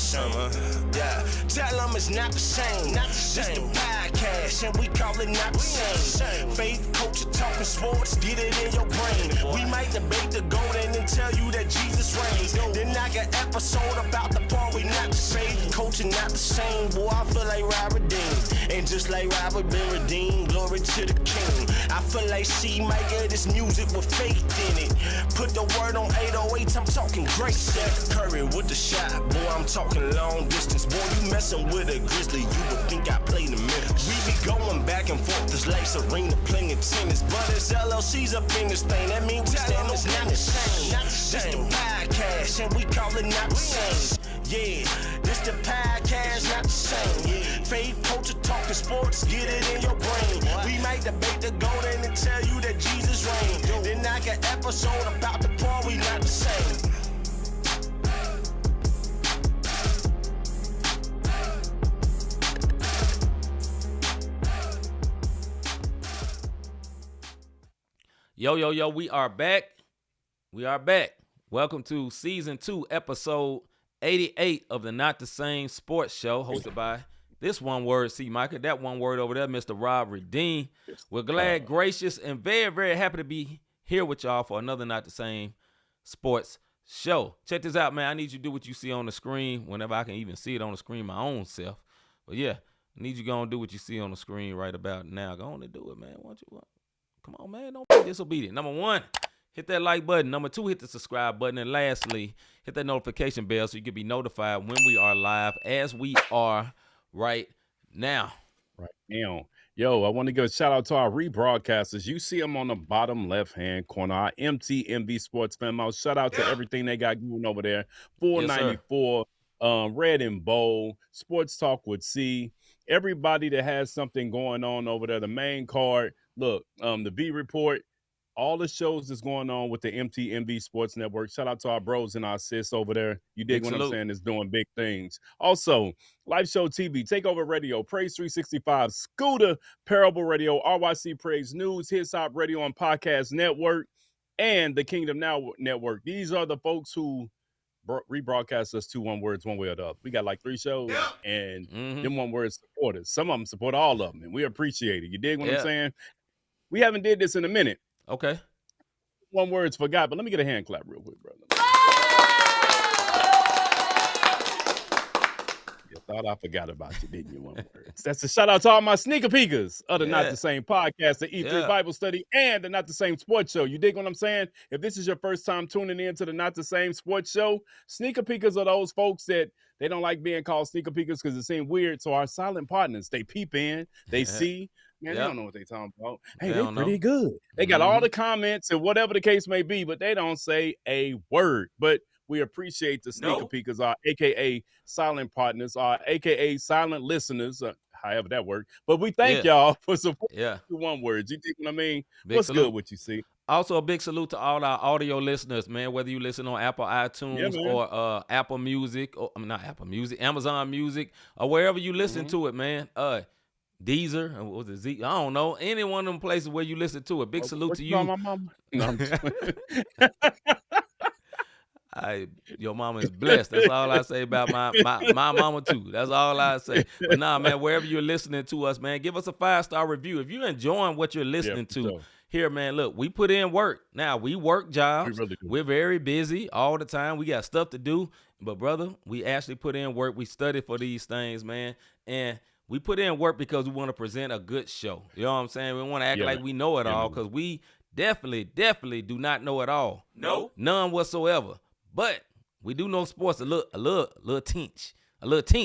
same. Yeah, tell them it's not the same. This the podcast, and we call it not the same. Faith, culture, talking sports, get it in your brain. We might debate the golden and tell you that Jesus reigns. Then I got episode about the part we not the same. Culture not the same. Boy, I feel like Robert Dean, and just like Robert been redeemed, glory to the King. I feel like C-Micah, this music with faith in it. Put the word on 808, I'm talking great. Steph Curry with the shot, boy, I'm talking long distance. Boy, you messing with a Grizzly, you would think I played in Memphis. We be going back and forth, this life's arena playing tennis. But it's LLC's up in this thing, that means we stand it's not the same. This the podcast, and we call it not the same. Yeah, this the podcast, not the same. Faith, culture, talking sports, get it in your brain. We might debate the golden and tell you that Jesus reigned. Then I got episode about the part we not the same. Yo, we are back. We are back. Welcome to Season 2, Episode 88 of the Not the Same Sports Show, hosted by this one word, C-Micah, that one word over there, Mr. Rob Redeem. We're glad, gracious, and very, very happy to be here with y'all for another Not the Same Sports Show. Check this out, man. I need you to do what you see on the screen whenever I can even see it on the screen my own self. But yeah, I need you to go and do what you see on the screen right about now. Go on and do it, man. Come on, man. Don't be disobedient. Number 1, hit that like button. Number 2, hit the subscribe button. And lastly, hit that notification bell so you can be notified when we are live, as we are right now. Right now. Yo, I want to give a shout out to our rebroadcasters. You see them on the bottom left-hand corner, our MTMV Sports Fan House. Shout out to everything they got going over there. 494, Red and Bold, Sports Talk with C. Everybody that has something going on over there, the main card. Look, the V Report, all the shows that's going on with the MTMV Sports Network. Shout out to our bros and our sis over there. You dig what I'm saying? Is doing big things. Also, Live Show TV, Takeover Radio, Praise 365, Scooter, Parable Radio, RYC Praise News, Hits Hop Radio and Podcast Network, and the Kingdom Now Network. These are the folks who rebroadcast us 2 one words one way or the other. We got like 3 shows, and them one words supporters. Some of them support all of them, and we appreciate it. You dig what I'm saying? We haven't did this in a minute. Okay. One word's forgot, but let me get a hand clap real quick, brother. You thought I forgot about you, didn't you? One word. That's a shout out to all my sneaker peekers of the Not the Same podcast, the E3 Bible Study, and the Not the Same Sports Show. You dig what I'm saying? If this is your first time tuning in to the Not the Same Sports Show, sneaker peekers are those folks that they don't like being called sneaker peekers because it seems weird. So our silent partners, they peep in, they see. Man, they don't know what they talking about. Hey, they're pretty good. They got all the comments and whatever the case may be, but they don't say a word. But we appreciate the sneaker peekers, our AKA silent partners, our AKA silent listeners, however that works. But we thank y'all for supporting the one words. You think what I mean? What's good with you, see? Also, a big salute to all our audio listeners, man, whether you listen on Apple iTunes or Apple Music, or not Apple Music, Amazon Music, or wherever you listen to it, man. Deezer, what was it? Z? I don't know. Any one of them places where you listen to it. Big salute to you. My mama? No, your mama is blessed. That's all I say about my mama too. That's all I say. But nah, man, wherever you're listening to us, man, give us a 5-star review. If you're enjoying what you're listening to here, man, look, we put in work. Now, we work jobs. We're very busy all the time. We got stuff to do. But, brother, we actually put in work. We study for these things, man. And we put in work because we want to present a good show. You know what I'm saying? We want to act like we know it all because we definitely do not know it all. No. None whatsoever. But we do know sports a little tinge. You know what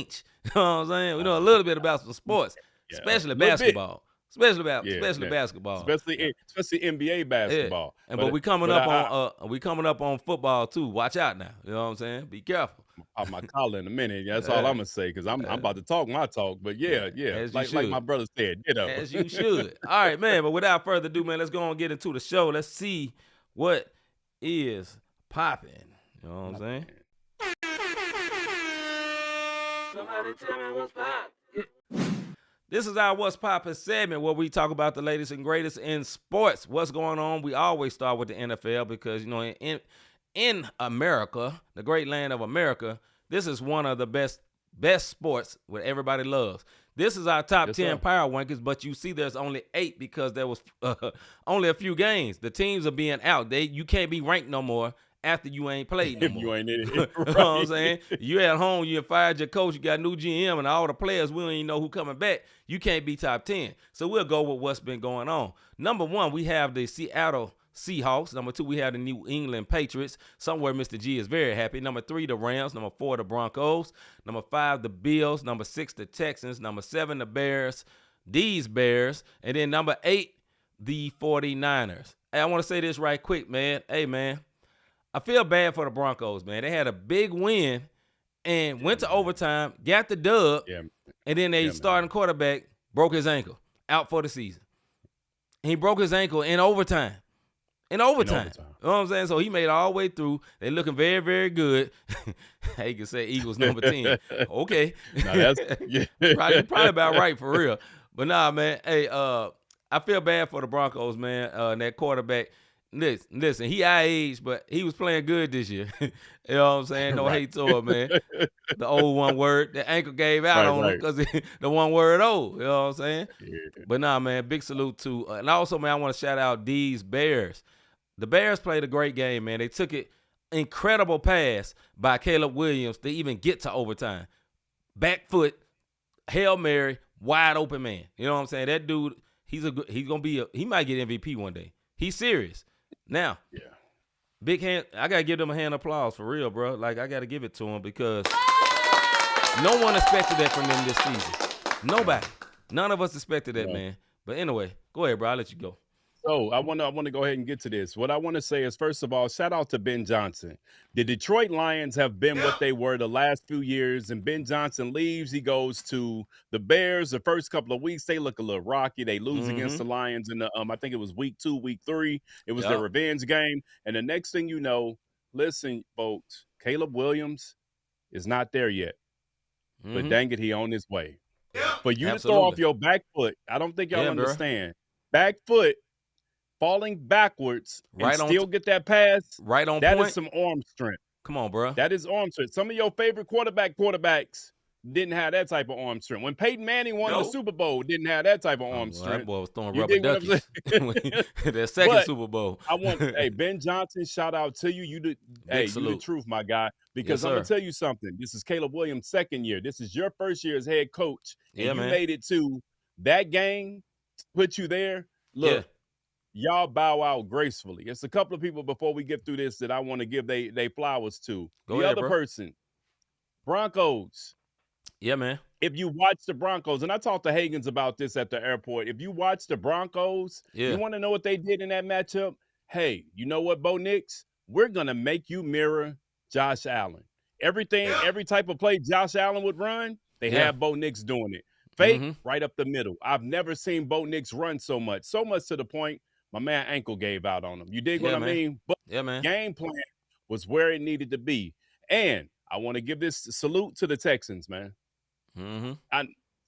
I'm saying? We know a little bit about some sports, especially basketball. Especially basketball. Especially NBA basketball. And but we coming up on football too. Watch out now. You know what I'm saying? Be careful. Off my collar in a minute. That's all I'm gonna say because I'm about to talk my talk. But like my brother said, as you should. All right, man. But without further ado, man, let's go and get into the show. Let's see what is popping. You know what I'm saying? Somebody tell me what's popping. This is our What's Poppin' segment where we talk about the latest and greatest in sports. What's going on? We always start with the NFL because, you know, in America, the great land of America, This is one of the best sports what everybody loves. This is our top 10 power rankings, but you see there's only 8 because there was only a few games. The teams are being out. You can't be ranked no more after you ain't played no more. You ain't in it. Right. You know what I'm saying? You at home, you fired your coach, you got new GM, and all the players, we don't even know who coming back. You can't be top 10. So we'll go with what's been going on. Number 1, we have the Seattle Seahawks. Number 2, we have the New England Patriots. Somewhere Mr. G is very happy. Number 3, the Rams. Number 4, the Broncos. Number 5, the Bills. Number 6, the Texans. Number 7, the Bears. These Bears. And then number 8, the 49ers. Hey, I want to say this right quick, man. Hey, man, I feel bad for the Broncos, man. They had a big win and went to overtime, got the dub, and then they starting quarterback broke his ankle, out for the season. He broke his ankle in overtime. In overtime. You know what I'm saying? So he made it all the way through. They looking very, very good. You can say Eagles number 10. Okay. Probably about right for real. But nah, man. Hey, I feel bad for the Broncos, man. That quarterback. Listen, he our age, but he was playing good this year. You know what I'm saying? No hate to him, man. The old one word, the ankle gave out on him because the one word old. You know what I'm saying? Yeah. But nah, man, big salute to, and also, man, I want to shout out these Bears. The Bears played a great game, man. They took it, incredible pass by Caleb Williams to even get to overtime. Back foot, Hail Mary, wide open man. You know what I'm saying? That dude, he might get MVP one day. He's serious. Now, big hand. I gotta give them a hand of applause for real, bro. Like I gotta give it to them because no one expected that from them this season. Nobody. None of us expected that, man. But anyway, go ahead, bro. I'll let you go. So I want to go ahead and get to this. What I want to say is, first of all, shout out to Ben Johnson. The Detroit Lions have been what they were the last few years, and Ben Johnson leaves. He goes to the Bears. The first couple of weeks, they look a little rocky. They lose against the Lions in the I think it was week 2, week 3. It was their revenge game. And the next thing you know, listen, folks, Caleb Williams is not there yet. But dang it, he on his way. For you to throw off your back foot, I don't think y'all understand. Bro. Back foot. Falling backwards and still get that pass, right on that point. Is some arm strength. Come on, bro. That is arm strength. Some of your favorite quarterbacks didn't have that type of arm strength. When Peyton Manning won the Super Bowl, didn't have that type of arm strength. That boy was throwing rubber duckies. That second Super Bowl. Hey, Ben Johnson, shout out to you. You the truth, my guy. Because I'm going to tell you something. This is Caleb Williams' second year. This is your first year as head coach. And you made it to that game, put you there. Look. Y'all bow out gracefully. It's a couple of people before we get through this that I want to give they flowers to. Go ahead, other person, Broncos. Yeah, man. If you watch the Broncos, and I talked to Hagens about this at the airport, if you watch the Broncos, you want to know what they did in that matchup? Hey, you know what, Bo Nix? We're going to make you mirror Josh Allen. Every type of play Josh Allen would run, they have Bo Nix doing it. Fake, right up the middle. I've never seen Bo Nix run so much to the point my man ankle gave out on him. You dig what I mean? But the game plan was where it needed to be. And I want to give this salute to the Texans, man.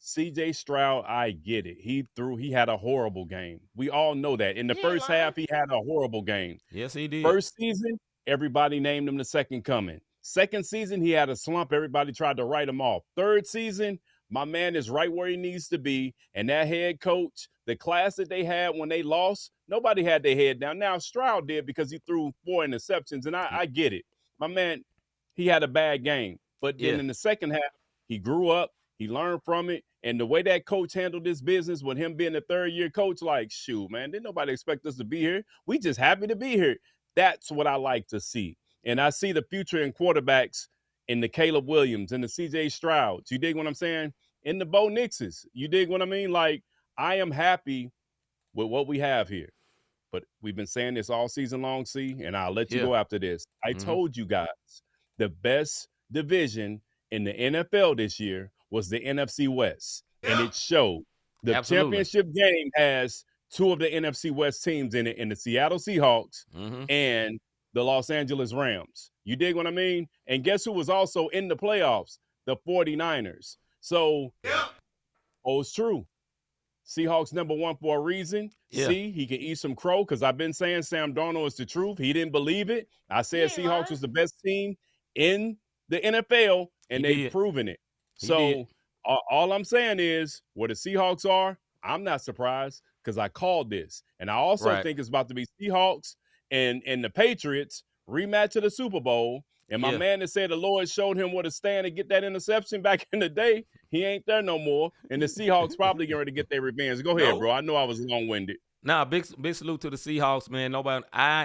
C.J. Stroud, I get it. He had a horrible game. We all know that. In the first half, he had a horrible game. Yes, he did. First season, everybody named him the second coming. Second season, he had a slump. Everybody tried to write him off. Third season, my man is right where he needs to be. And that head coach, the class that they had when they lost, nobody had their head down. Now, Stroud did because he threw 4 interceptions, and I get it. My man, he had a bad game. But then in the second half, he grew up, he learned from it, and the way that coach handled this business with him being a third-year coach, like, shoot, man, didn't nobody expect us to be here. We just happy to be here. That's what I like to see. And I see the future in quarterbacks in the Caleb Williams and the C.J. Strouds. You dig what I'm saying? In the Bo Nixes. You dig what I mean? Like, I am happy with what we have here. But we've been saying this all season long, C, and I'll let you go after this. I told you guys the best division in the NFL this year was the NFC West, and it showed. The championship game has 2 of the NFC West teams in it, in the Seattle Seahawks and the Los Angeles Rams. You dig what I mean? And guess who was also in the playoffs? The 49ers. So, it's true. Seahawks number 1 for a reason. See, he can eat some crow because I've been saying Sam Darnold is the truth. He didn't believe it. I said Seahawks was the best team in the NFL and they've proven it. So all I'm saying is, where the Seahawks are, I'm not surprised because I called this, and I also think it's about to be Seahawks and the Patriots rematch of the Super Bowl. And my man that said the Lord showed him where to stand and get that interception back in the day, he ain't there no more. And the Seahawks probably getting ready to get their revenge. Go ahead, bro. I know I was long-winded. Nah, big salute to the Seahawks, man.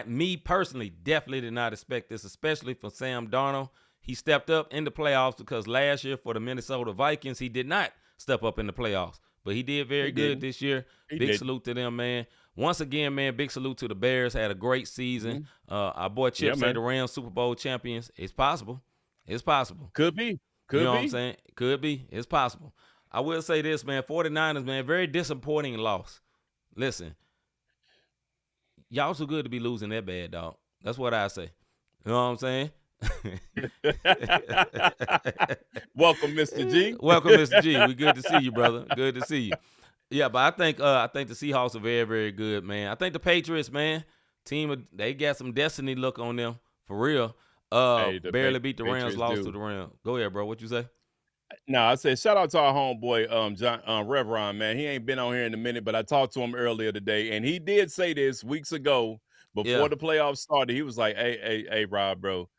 Me personally, definitely did not expect this, especially for Sam Darnold. He stepped up in the playoffs because last year for the Minnesota Vikings, he did not step up in the playoffs. But he did very good this year. Big salute to them, man. Once again, man, big salute to the Bears. Had a great season. Our boy Chip said the Rams Super Bowl champions. It's possible. It's possible. Could be. What I'm saying? Could be. It's possible. I will say this, man. 49ers, man, very disappointing loss. Listen, y'all so good to be losing that bad, dog. That's what I say. You know what I'm saying? Welcome, Mr. G. Welcome, Mr. G. We good to see you, brother. Good to see you. Yeah, but I think the Seahawks are very, very good, man. I think the Patriots, man, they got some destiny look on them for real. Barely beat the Rams, lost to the Rams. Go ahead, bro. What you say? No, I said shout out to our homeboy, John Reverend, man. He ain't been on here in a minute, but I talked to him earlier today, and he did say this weeks ago before the playoffs started. He was like, "Hey, Rob, bro,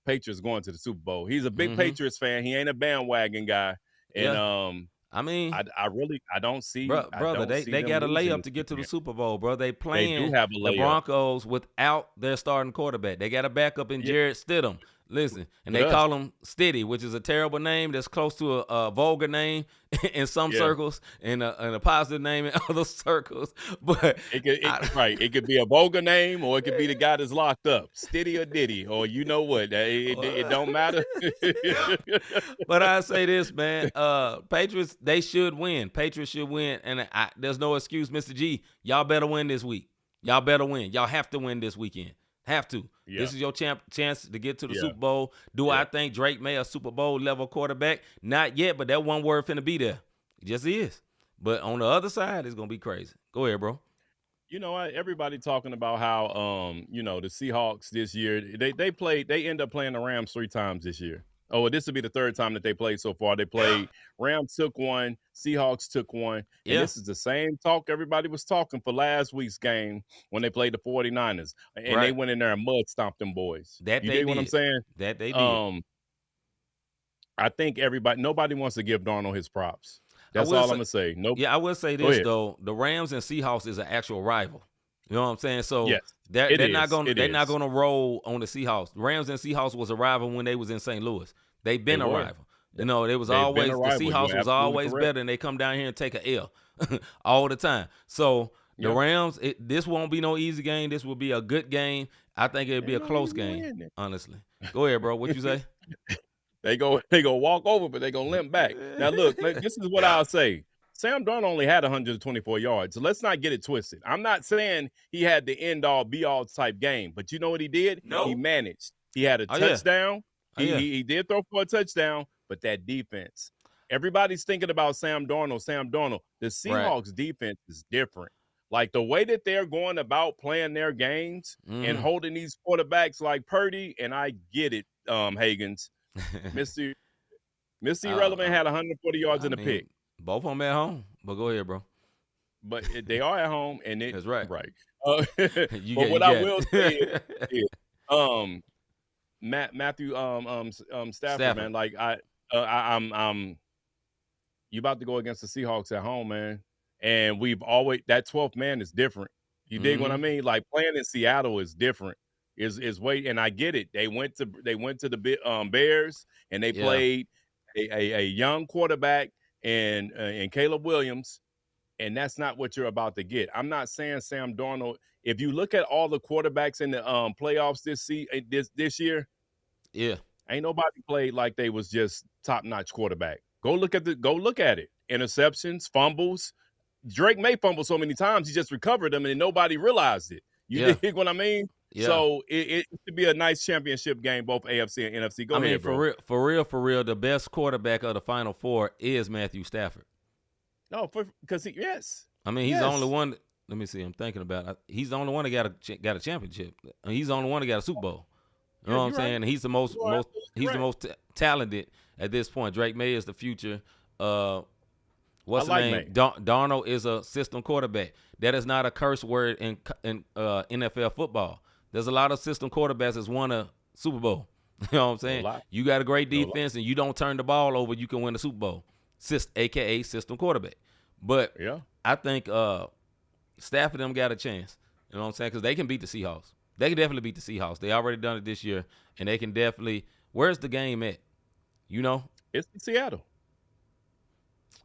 Patriots going to the Super Bowl." He's a big Patriots fan. He ain't a bandwagon guy, and I mean, I don't see, brother. They got a layup to get to the Super Bowl, bro. They playing they do have a layup. The Broncos without their starting quarterback. They got a backup in Jarrett Stidham. Listen, and they call him Stiddy, which is a terrible name that's close to a vulgar name in some circles and a positive name in other circles. But it could be a vulgar name, or it could be the guy that's locked up, Stiddy or Diddy, or you know what? It don't matter. But I say this, man, Patriots, they should win. Patriots should win, and there's no excuse, Mr. G. Y'all better win this week. Y'all better win. Y'all have to win this weekend. Have to. Yeah. This is your chance to get to the Super Bowl. Do I think Drake May a Super Bowl level quarterback? Not yet, but that one word finna be there. It just is. But on the other side, it's gonna be crazy. Go ahead, bro. You know what? Everybody talking about how the Seahawks this year, they end up playing the Rams 3 times this year. Oh, this will be the 3rd time that they played so far. They played Rams took 1, Seahawks took 1. And this is the same talk everybody was talking for last week's game when they played the 49ers. And they went in there and mud stomped them boys. You dig what I'm saying? That they did. I think nobody wants to give Darnold his props. That's all I'm going to say. Nope. Yeah, I will say this, though. The Rams and Seahawks is an actual rival. You know what I'm saying? So they're not gonna roll on the Seahawks. Rams and Seahawks was a rival when they was in St. Louis. They've been a rival. You know, the Seahawks was always better, and they come down here and take a L all the time. So the Rams, this won't be no easy game. This will be a good game. I think it'll be a close game, honestly. Go ahead, bro. What you say? They go walk over, but they gonna limp back. Now look, this is what I'll say. Sam Darnold only had 124 yards. So let's not get it twisted. I'm not saying he had the end-all, be-all type game, but you know what he did? No. He managed. He had a touchdown. He did throw for a touchdown, but that defense. Everybody's thinking about Sam Darnold. The Seahawks defense is different. Like the way that they're going about playing their games and holding these quarterbacks like Purdy, and I get it, Hagens. Mr. Irrelevant had 140 yards in the pick. Both of them at home, but go ahead, bro. But they are at home, and that's right. Right. But what I will say is Matthew Stafford, man. Like I'm you about to go against the Seahawks at home, man. And we've always that 12th man is different. You dig what I mean? Like playing in Seattle is different. Is way, and I get it. They went to the Bears, and they played a young quarterback and Caleb Williams, and that's not what you're about to get. I'm not saying Sam Darnold. If you look at all the quarterbacks in the playoffs this year, ain't nobody played like they was just top-notch quarterback. Go look at it. Interceptions, fumbles. Drake May fumble so many times, he just recovered them, and nobody realized it. You dig what I mean? Yeah. So it should be a nice championship game, both AFC and NFC. Go ahead, bro. For real, the best quarterback of the Final Four is Matthew Stafford. No, because I mean, he's the only one. Let me see. I'm thinking about it. He's the only one that got a championship. He's the only one that got a Super Bowl. You know what I'm saying? He's the most talented at this point. Drake May is the future. What's I the like name? Darnold is a system quarterback. That is not a curse word in NFL football. There's a lot of system quarterbacks that's won a Super Bowl. You know what I'm saying? You got a great defense and you don't turn the ball over, you can win a Super Bowl. AKA system quarterback. But I think Stafford them got a chance. You know what I'm saying? Because they can beat the Seahawks. They can definitely beat the Seahawks. They already done it this year, and they can definitely. Where's the game at? You know? It's in Seattle.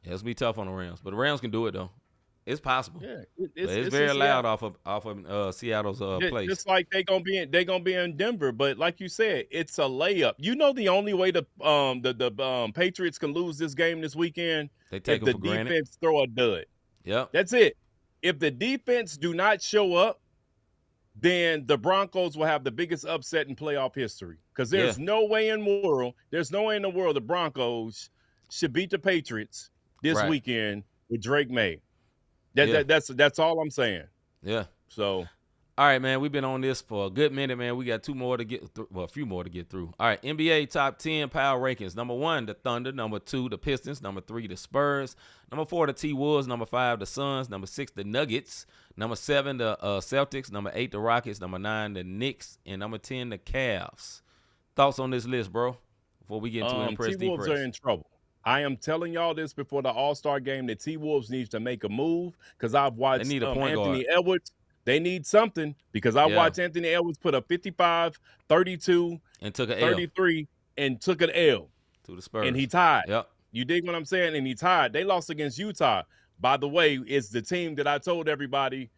Yeah, it's be tough on the Rams, but the Rams can do it though. It's possible. Yeah, it's very loud off of Seattle's place. Just like they gonna be in Denver, but like you said, it's a layup. You know, the only way the Patriots can lose this game this weekend, they take if the for granted. defense throw a dud. Yep, that's it. If the defense do not show up, then the Broncos will have the biggest upset in playoff history. Because there's no way in the world the Broncos should beat the Patriots this weekend with Drake May. That's all I'm saying. Yeah. So, all right, man. We've been on this for a good minute, man. We got two more to get through. Well, a few more to get through. All right, NBA top 10 power rankings. Number 1, the Thunder. Number 2, the Pistons. Number 3, the Spurs. Number 4, the T-Wolves. Number 5, the Suns. Number 6, the Nuggets. Number 7, the Celtics. Number 8, the Rockets. Number 9, the Knicks. And number 10, the Cavs. Thoughts on this list, bro? Before we get into impress, T-Wolves are in trouble. I am telling y'all this before the All-Star game. The T-Wolves needs to make a move because I've watched Anthony Edwards. They need something because I watched Anthony Edwards put up 55, 32, and took an 33, and took an L. To the Spurs. And he tied. Yep. You dig what I'm saying? And he tied. They lost against Utah. By the way, it's the team that I told everybody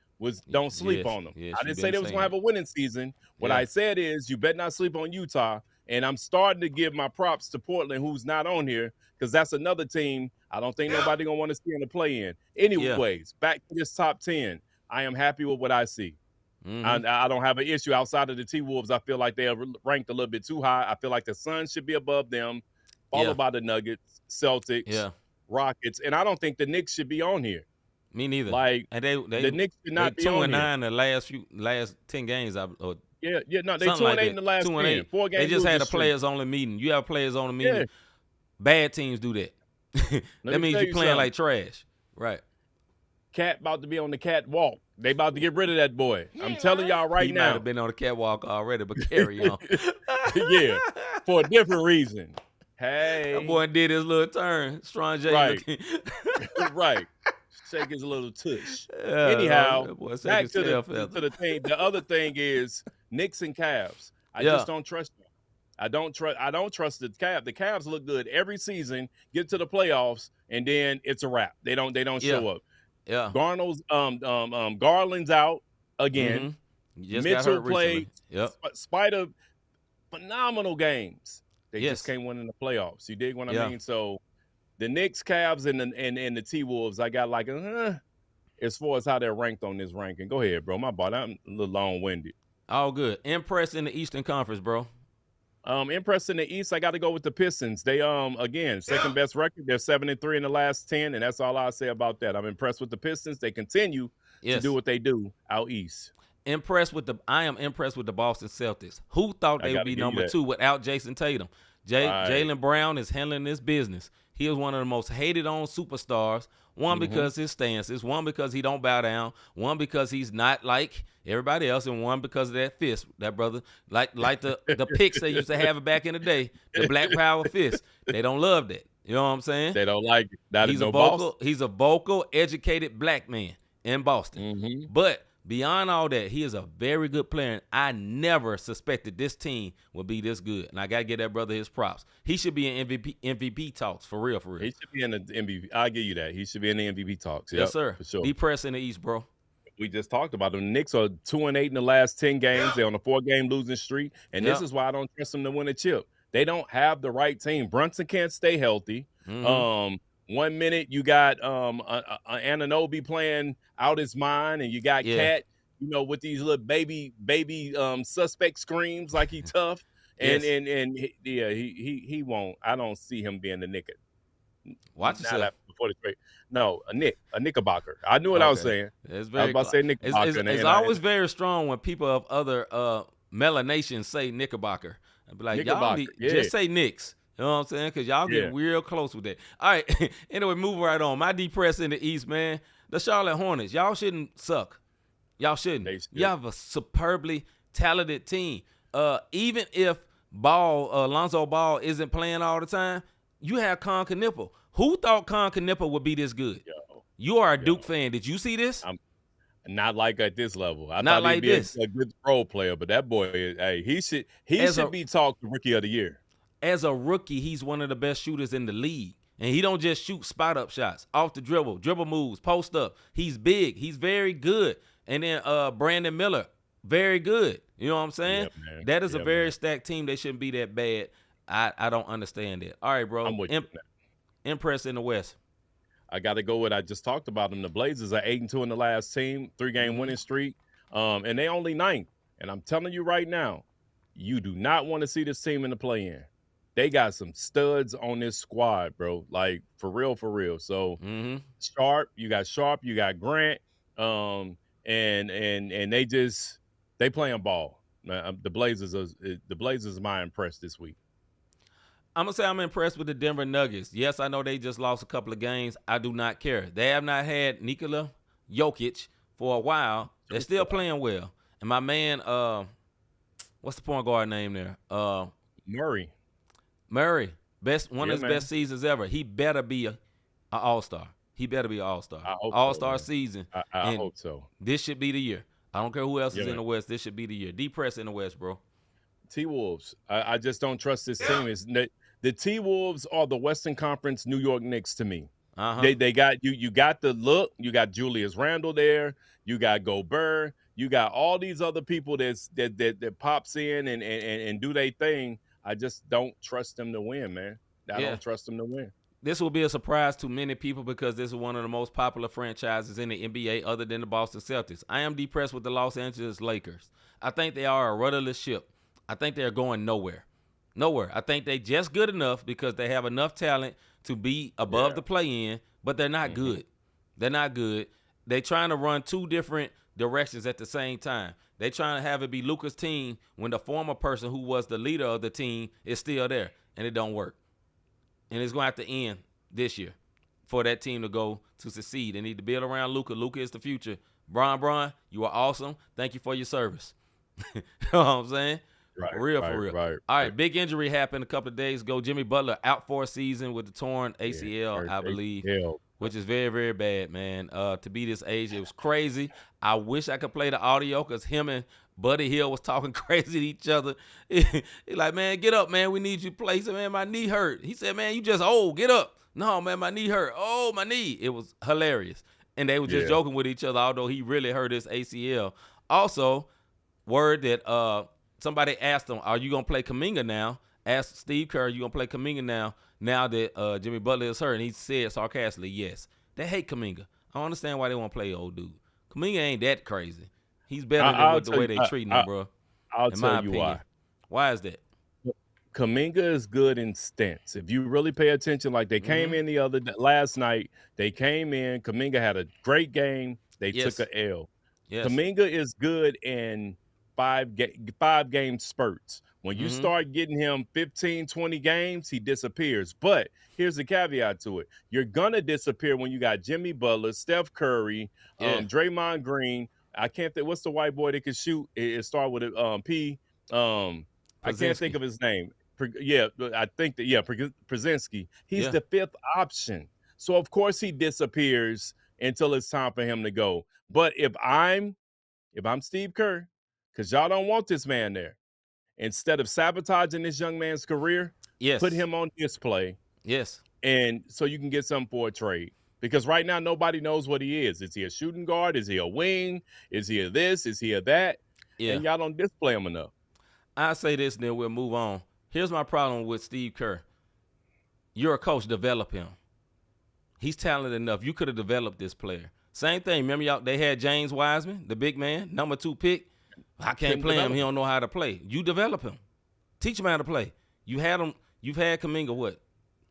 don't sleep on them. Yes, I didn't say they was going to have a winning season. What I said is you better not sleep on Utah. And I'm starting to give my props to Portland, who's not on here, because that's another team I don't think nobody going to want to see in the play-in. Anyways, back to this top 10. I am happy with what I see. Mm-hmm. I don't have an issue outside of the T-Wolves. I feel like they are ranked a little bit too high. I feel like the Suns should be above them, followed by the Nuggets, Celtics, Rockets. And I don't think the Knicks should be on here. Me neither. Like, and the Knicks should not be on here. 2-9 the last 10 games. No, they 2-8 in the last 10. 4 games. They just had a players-only meeting. You have players-only meeting. Yeah. Bad teams do that. That means you're playing like trash. Right. Cat about to be on the catwalk. They about to get rid of that boy. I'm telling y'all right he now. He might have been on the catwalk already, but carry on. Yeah, for a different reason. Hey. That boy did his little turn. Strong J. Right. Right. Shake his little tush. Anyhow, back to the thing. The other thing is Knicks and Cavs. I just don't trust them. I don't trust the Cavs. The Cavs look good every season, get to the playoffs, and then it's a wrap. They don't show up. Yeah. Garland's out again. Mm-hmm. Mitchell played spite of phenomenal games. They just can't win in the playoffs. You dig what I mean? So the Knicks, Cavs, and the T-Wolves, I got like as far as how they're ranked on this ranking. Go ahead, bro. My bad. I'm a little long-winded. All good. Impressed in the Eastern Conference, bro. Impressed in the East, I got to go with the Pistons. They again, second best record. They're 7-3 in the last 10, and that's all I'll say about that. I'm impressed with the Pistons. They continue to do what they do out east. I am impressed with the Boston Celtics. Who thought they would be number 2 without Jason Tatum? Jaylen Brown is handling this business. He is one of the most hated on superstars. One, because his stances. One, because he don't bow down. One, because he's not like everybody else. And one, because of that fist, that brother. Like the picks they used to have back in the day, the Black Power fist. They don't love that. You know what I'm saying? They don't like it. He's a vocal, educated black man in Boston. But beyond all that, he is a very good player, and I never suspected this team would be this good. And I got to give that brother his props. He should be in MVP talks, for real. He should be in the MVP. I'll give you that. He should be in the MVP talks. Yes, sir. For sure. Be pressed in the East, bro. We just talked about them. The Knicks are 2-8 in the last 10 games. They're on a 4-game losing streak, and this is why I don't trust them to win a chip. They don't have the right team. Brunson can't stay healthy. 1 minute you got Anunoby playing out his mind, and you got Cat, with these little baby suspect screams like he tough, and he won't. I don't see him being the Knicker. Watch yourself. No, a Knickerbocker. I knew what I was saying. I was about to say Knickerbocker. It's always very strong when people of other melanations say Knickerbocker. I'd be like, y'all just say Knicks. You know what I'm saying? Because y'all getting real close with that. All right. Anyway, moving right on. My depressed in the East, man. The Charlotte Hornets. Y'all shouldn't suck. Y'all shouldn't. You have a superbly talented team. Even if Lonzo Ball isn't playing all the time, you have Con Knipple. Who thought Con Knipple would be this good? You are a Duke fan. Did you see this? Not like at this level. I Not thought like he'd be this. a good role player, but that boy, he should be talked Rookie of the Year. As a rookie, he's one of the best shooters in the league. And he don't just shoot spot-up shots, off the dribble moves, post up. He's big. He's very good. And then Brandon Miller, very good. You know what I'm saying? Yeah, that is a very stacked team. They shouldn't be that bad. I don't understand that. All right, bro. I'm with you. Impress in the West. I got to go with, I just talked about them. The Blazers are 8-2 in the last team, 3-game winning streak, and they only 9th. And I'm telling you right now, you do not want to see this team in the play-in. They got some studs on this squad, bro. Like, for real. So, you got Grant, and they playing ball. The Blazers are my impressed this week. I'm going to say I'm impressed with the Denver Nuggets. Yes, I know they just lost a couple of games. I do not care. They have not had Nikola Jokic for a while. They're still playing well. And my man, what's the point guard name there? Murray. One of his best seasons ever. He better be an all-star. He better be an all-star. All-star season. I hope so. This should be the year. I don't care who else is in the West. This should be the year. Depressed in the West, bro. T-Wolves. I just don't trust this team. The T-Wolves are the Western Conference New York Knicks to me. They got you got the look. You got Julius Randle there. You got Gobert. You got all these other people that pops in and do their thing. I just don't trust them to win, man. I don't trust them to win. This will be a surprise to many people because this is one of the most popular franchises in the NBA other than the Boston Celtics. I am depressed with the Los Angeles Lakers. I think they are a rudderless ship. I think they're going nowhere. I think they just good enough because they have enough talent to be above the play-in, but they're not good. They're not good. They're trying to run two different directions at the same time. They're trying to have it be Luka's team when the former person who was the leader of the team is still there, and it don't work. And it's going to have to end this year for that team to go to succeed. They need to build around Luka. Luka is the future. Bron, you are awesome. Thank you for your service. You know what I'm saying? Right, for real. All right, big injury happened a couple of days ago. Jimmy Butler out for a season with the torn ACL, I believe, which is very, very bad, man. To be this age, it was crazy. I wish I could play the audio because him and Buddy Hill was talking crazy to each other. He's like, man, get up, man. We need you to play. He said, man, my knee hurt. He said, man, you just old. Get up. No, man, my knee hurt. Oh, my knee. It was hilarious. And they were just joking with each other, although he really hurt his ACL. Also, word that somebody asked him, are you going to play Kuminga now? Asked Steve Kerr, are you going to play Kuminga now that Jimmy Butler is hurt? And he said sarcastically, yes. They hate Kuminga. I don't understand why they want to play old dude. Kuminga ain't that crazy. He's better than with the way they treating him, bro. I'll tell you why. Why is that? Kuminga is good in stints. If you really pay attention, like they came in last night, they came in. Kuminga had a great game. They took a L. Yes. Kuminga is good in five game spurts. When you start getting him 15, 20 games, he disappears. But here's the caveat to it. You're going to disappear when you got Jimmy Butler, Steph Curry, Draymond Green. I can't think. What's the white boy that can shoot? It started with a P. I can't think of his name. I think that, Przinski. He's the fifth option. So, of course, he disappears until it's time for him to go. But if I'm Steve Kerr, because y'all don't want this man there, instead of sabotaging this young man's career, put him on display. Yes. And so you can get something for a trade. Because right now, nobody knows what he is. Is he a shooting guard? Is he a wing? Is he a this? Is he a that? Yeah. And y'all don't display him enough. I say this, and then we'll move on. Here's my problem with Steve Kerr. You're a coach. Develop him. He's talented enough. You could have developed this player. Same thing. Remember, y'all? They had James Wiseman, the big man, number 2 pick. I can't play him. He don't know how to play. You develop him. Teach him how to play. You've had Kuminga, what,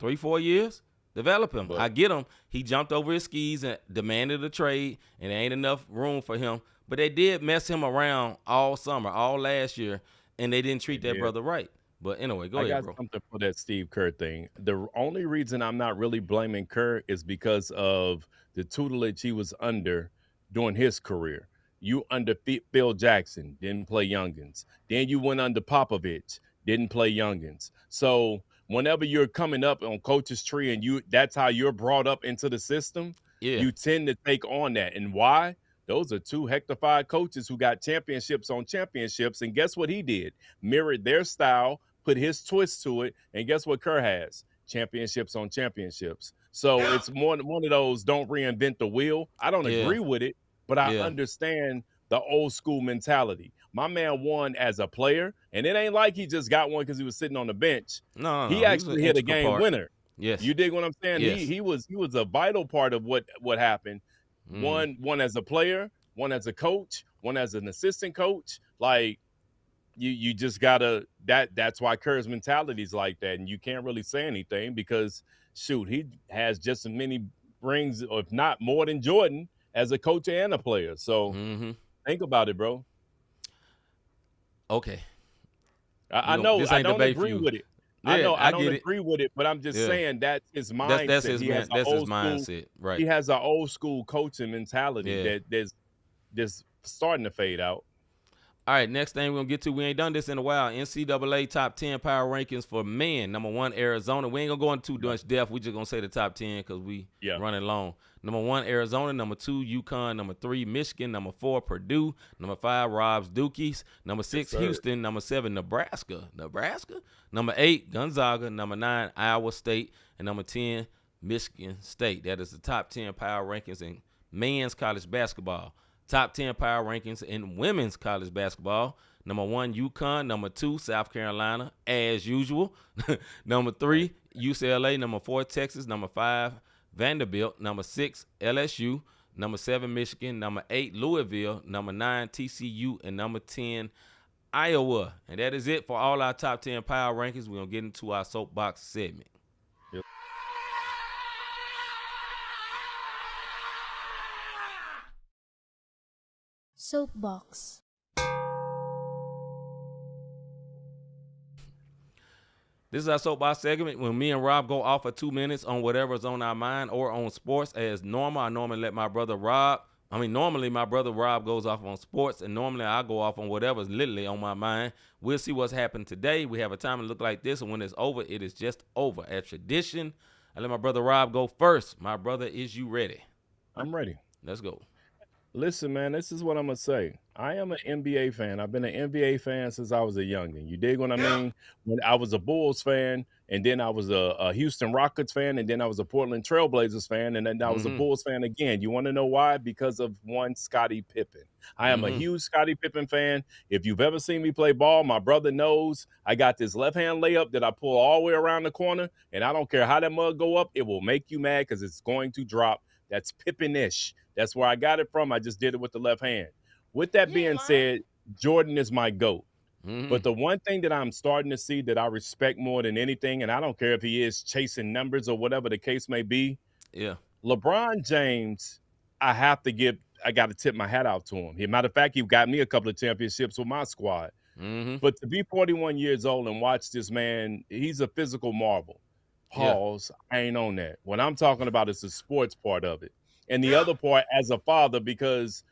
3-4 years? Develop him. I get him. He jumped over his skis and demanded a trade, and there ain't enough room for him. But they did mess him around all summer, all last year, and they didn't treat that brother right. But anyway, go I ahead, got bro. something for that Steve Kerr thing. The only reason I'm not really blaming Kerr is because of the tutelage he was under during his career. You under Phil Jackson, didn't play youngins. Then you went under Popovich, didn't play youngins. So whenever you're coming up on coach's tree and that's how you're brought up into the system, Yeah. you tend to take on that. And why? Those are two hectified coaches who got championships on championships. And guess what he did? Mirrored their style, put his twist to it, and guess what Kerr has? Championships on championships. So it's one of those don't reinvent the wheel. I don't Yeah. agree with it, but I Yeah. understand the old school mentality. My man won as a player, and it ain't like he just got one because he was sitting on the bench. No. He He was an actually hit a integral game part. winner. Yes. You dig what I'm saying? Yes. He was a vital part of what happened. One as a player, one as a coach, one as an assistant coach. Like you just gotta that's why Kerr's mentality is like that, and you can't really say anything because shoot, he has just as many rings, or if not more than Jordan, as a coach and a player. So think about it, bro. Okay. I know this I ain't don't debate for agree you. with it. Yeah, I know I don't get it. agree with it, but I'm just saying that's his mindset. That's his He has that's his old school, mindset, right? he has an old school coaching mentality Yeah. that there's starting to fade out. All right, next thing we're going to get to, we ain't done this in a while. NCAA top 10 power rankings for men. Number 1, Arizona. We ain't going to go into too much depth. We just going to say the top 10 because we running long. Number 1, Arizona. Number 2, UConn. Number 3, Michigan. Number 4, Purdue. Number 5, Rob's Dukies. Number 6, Houston. Number 7, Nebraska. Number 8, Gonzaga. Number 9, Iowa State. And number 10, Michigan State. That is the top 10 power rankings in men's college basketball. Top 10 power rankings in women's college basketball. Number 1, UConn. Number 2, South Carolina, as usual. Number 3, UCLA. Number 4, Texas. Number 5, Vanderbilt. Number 6, LSU. Number 7, Michigan. Number 8, Louisville. Number 9, TCU. And number 10, Iowa. And that is it for all our top 10 power rankings. We're going to get into our soapbox segment. Soapbox. This is our soapbox segment when me and Rob go off for 2 minutes on whatever's on our mind or on sports. As normal, I normally let my brother Rob. Normally my brother Rob goes off on sports, and normally I go off on whatever's literally on my mind. We'll see what's happened today. We have a time to look like this, and when it's over, it is just over. As tradition, I let my brother Rob go first. My brother, is you ready? I'm ready. Let's go. Listen, man, this is what I'm going to say. I am an NBA fan. I've been an NBA fan since I was a youngin'. You dig what I mean? When I was a Bulls fan, and then I was a Houston Rockets fan, and then I was a Portland Trailblazers fan, and then I was a Bulls fan again. You want to know why? Because of one Scottie Pippen. I am a huge Scottie Pippen fan. If you've ever seen me play ball, my brother knows I got this left-hand layup that I pull all the way around the corner, and I don't care how that mug go up, it will make you mad because it's going to drop. That's Pippen-ish. That's where I got it from. I just did it with the left hand. With that being said, Jordan is my GOAT. But the one thing that I'm starting to see that I respect more than anything, and I don't care if he is chasing numbers or whatever the case may be, LeBron James, I got to tip my hat out to him. Matter of fact, he got me a couple of championships with my squad. But to be 41 years old and watch this man, he's a physical marvel. Pause. I ain't on that. What I'm talking about is the sports part of it. And the other part as a father, because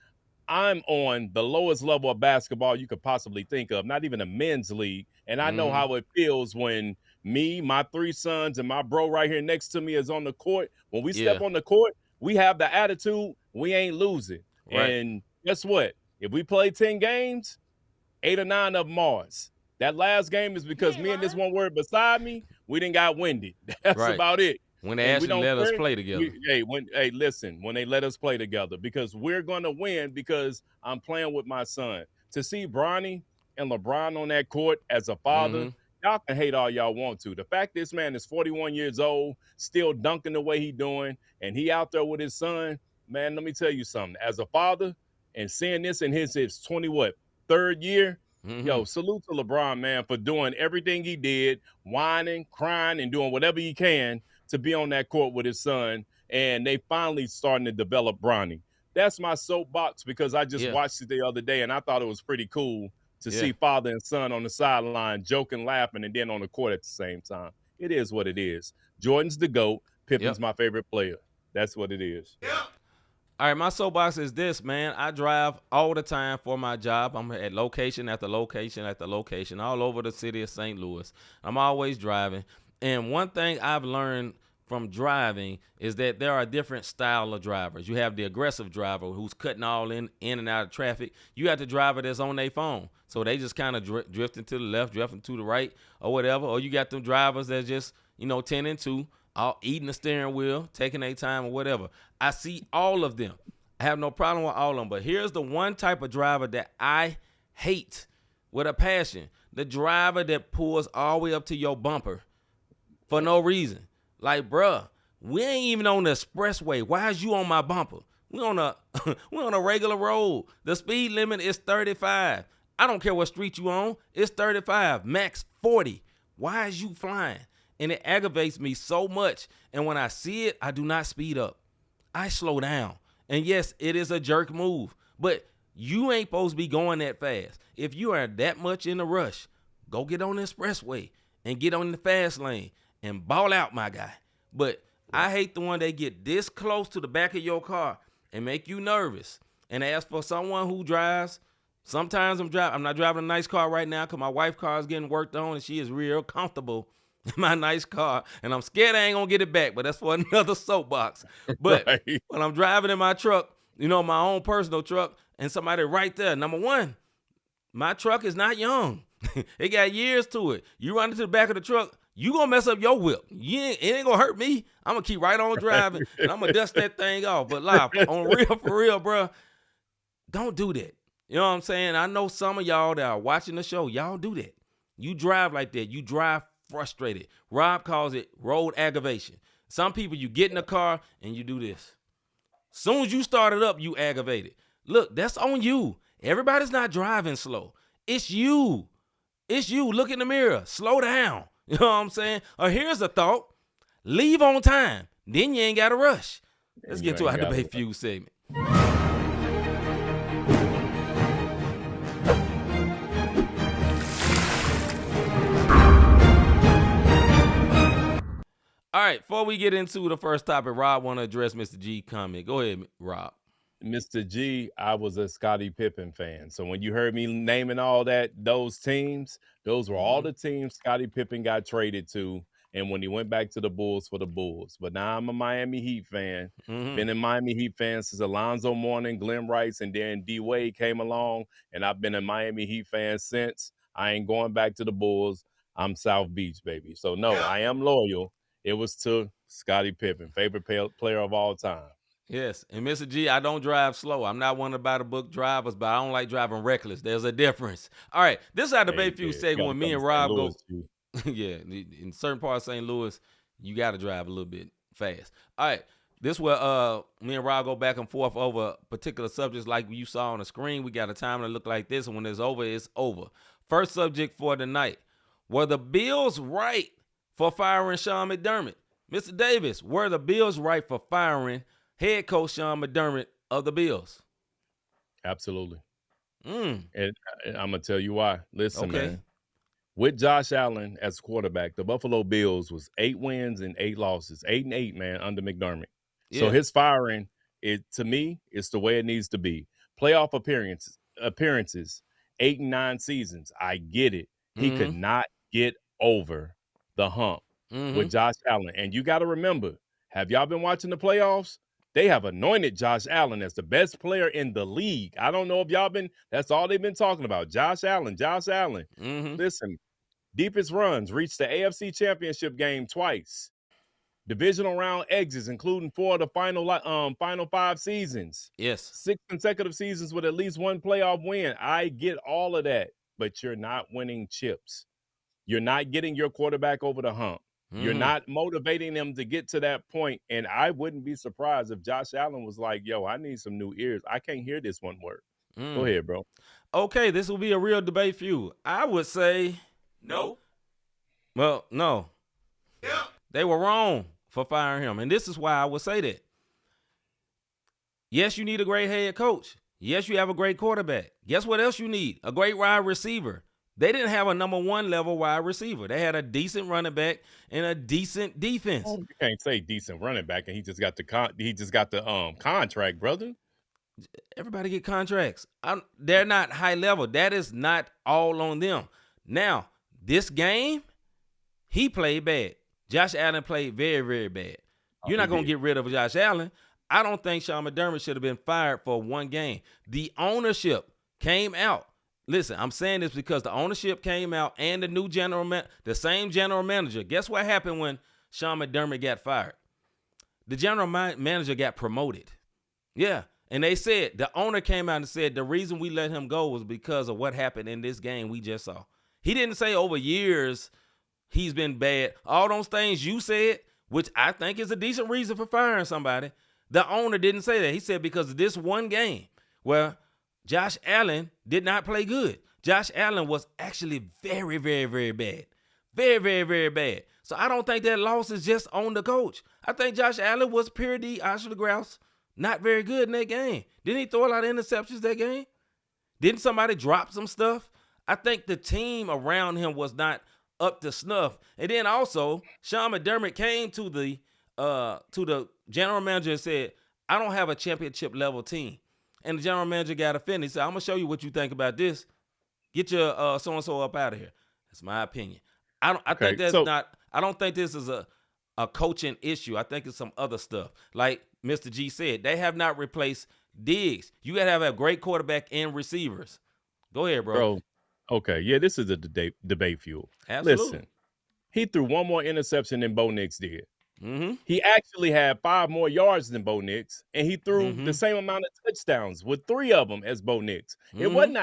I'm on the lowest level of basketball you could possibly think of, not even a men's league. And I know how it feels when me, my 3 sons, and my bro right here next to me is on the court. When we step on the court, we have the attitude, we ain't losing. Right. And guess what? If we play 10 games, 8 or 9 of them ours. That last game is because me and this one word beside me, we didn't got winded. That's about it. When they actually let us play together. Listen, when they let us play together, because we're going to win because I'm playing with my son. To see Bronny and LeBron on that court as a father, y'all can hate all y'all want to. The fact this man is 41 years old, still dunking the way he doing, and he out there with his son, man, let me tell you something. As a father and seeing this in his 3rd year, yo, salute to LeBron, man, for doing everything he did, whining, crying, and doing whatever he can to be on that court with his son, and they finally starting to develop Bronny. That's my soapbox because I just watched it the other day, and I thought it was pretty cool to Yeah. see father and son on the sideline joking, laughing, and then on the court at the same time. It is what it is. Jordan's the GOAT. Pippen's Yep. my favorite player. That's what it is. All right, my soapbox is this, man. I drive all the time for my job. I'm at location after location after location all over the city of St. Louis. I'm always driving. And one thing I've learned from driving is that there are different style of drivers. You have the aggressive driver who's cutting all in and out of traffic. You have the driver that's on their phone. So they just kind of drifting to the left, drifting to the right or whatever. Or you got them drivers that just, 10 and 2. All eating the steering wheel, taking their time or whatever. I see all of them. I have no problem with all of them. But here's the one type of driver that I hate with a passion. The driver that pulls all the way up to your bumper for no reason. Like, bruh, we ain't even on the expressway. Why is you on my bumper? We on a regular road. The speed limit is 35. I don't care what street you on. It's 35, max 40. Why is you flying? And it aggravates me so much. And when I see it, I do not speed up. I slow down. And yes, it is a jerk move. But you ain't supposed to be going that fast. If you are that much in a rush, go get on the expressway and get on the fast lane and ball out, my guy. But I hate the one that get this close to the back of your car and make you nervous. And ask for someone who drives. Sometimes I'm not driving a nice car right now because my wife's car is getting worked on and she is real comfortable in my nice car, and I'm scared I ain't gonna get it back, but that's for another soapbox. But Right. when I'm driving in my truck, my own personal truck, and somebody right there, number one, my truck is not young. It got years to it. You run into the back of the truck, you gonna mess up your whip. It ain't gonna hurt me. I'm gonna keep right on driving, and I'm gonna dust that thing off. But live, for real, bro, don't do that. You know what I'm saying? I know some of y'all that are watching the show, y'all do that. You drive like that. You drive frustrated. Rob calls it road aggravation. Some people, you get in the car and you do this. Soon as you start it up, you aggravated. Look, that's on you. Everybody's not driving slow. It's you. It's you. Look in the mirror. Slow down. You know what I'm saying? Or here's a thought. Leave on time. Then you ain't got to rush. Let's get to our debate fuse segment. All right, before we get into the first topic, Rob want to address Mr. G comment. Go ahead, Rob. Mr. G, I was a Scottie Pippen fan. So when you heard me naming those teams, those were all the teams Scottie Pippen got traded to. And when he went back to the Bulls for the Bulls. But now I'm a Miami Heat fan. Been a Miami Heat fan since Alonzo Mourning, Glenn Rice, and then D Wade came along. And I've been a Miami Heat fan since. I ain't going back to the Bulls. I'm South Beach, baby. So no, I am loyal. It was to Scottie Pippen, favorite player of all time. Yes, and Mr. G, I don't drive slow. I'm not one of by the book drivers, but I don't like driving reckless. There's a difference. All right, this is our debate fuse segment when me and Rob go. Yeah, in certain parts of St. Louis, you got to drive a little bit fast. All right, this where me and Rob go back and forth over particular subjects like you saw on the screen. We got a timer that look like this, and when it's over, it's over. First subject for tonight: were the Bills right for firing Sean McDermott? Mr. Davis, were the Bills right for firing head coach Sean McDermott of the Bills? Absolutely. And I'm going to tell you why. Listen, man. With Josh Allen as quarterback, the Buffalo Bills was 8 wins and 8 losses. 8-8, man, under McDermott. Yeah. So his firing, to me, is the way it needs to be. Playoff appearances, 8 and 9 seasons. I get it. He could not get over the hump with Josh Allen. And you got to remember, have y'all been watching the playoffs? They have anointed Josh Allen as the best player in the league. I don't know if y'all that's all they've been talking about. Josh Allen. Listen, deepest runs, reached the AFC Championship game twice. Divisional round exits, including 4 of the final 5 seasons. Yes. 6 consecutive seasons with at least 1 playoff win. I get all of that, but you're not winning chips. You're not getting your quarterback over the hump. You're not motivating them to get to that point. And I wouldn't be surprised if Josh Allen was like, yo, I need some new ears. I can't hear this one word. Go ahead, bro. Okay, this will be a real debate for you. I would say no. Well, no. Yeah. They were wrong for firing him. And this is why I would say that. Yes, you need a great head coach. Yes, you have a great quarterback. Guess what else you need? A great wide receiver. They didn't have a number 1 level wide receiver. They had a decent running back and a decent defense. Oh, you can't say decent running back, and he just got the contract, brother. Everybody get contracts. They're not high level. That is not all on them. Now, this game, he played bad. Josh Allen played very, very bad. You're not going to get rid of Josh Allen. I don't think Sean McDermott should have been fired for one game. The ownership came out. Listen, I'm saying this because the ownership came out and the same general manager. Guess what happened when Sean McDermott got fired? The general manager got promoted. Yeah. And they said, the owner came out and said, the reason we let him go was because of what happened in this game we just saw. He didn't say over years he's been bad. All those things you said, which I think is a decent reason for firing somebody, the owner didn't say that. He said because of this one game where Josh Allen did not play good. Josh Allen was actually very, very, very bad. Very, very, very bad. So I don't think that loss is just on the coach. I think Josh Allen was pure D, Oscar the Grouse, not very good in that game. Didn't he throw a lot of interceptions that game? Didn't somebody drop some stuff? I think the team around him was not up to snuff. And then also, Sean McDermott came to the general manager and said, I don't have a championship level team. And the general manager got offended. He said, I'm going to show you what you think about this. Get your so-and-so up out of here. That's my opinion. I don't think this is a coaching issue. I think it's some other stuff. Like Mr. G said, they have not replaced Diggs. You got to have a great quarterback and receivers. Go ahead, bro. Okay, yeah, this is a debate fuel. Absolutely. Listen, he threw one more interception than Bo Nix did. Mm-hmm. He actually had 5 more yards than Bo Nix, and he threw the same amount of touchdowns with 3 of them as Bo Nix. It wasn't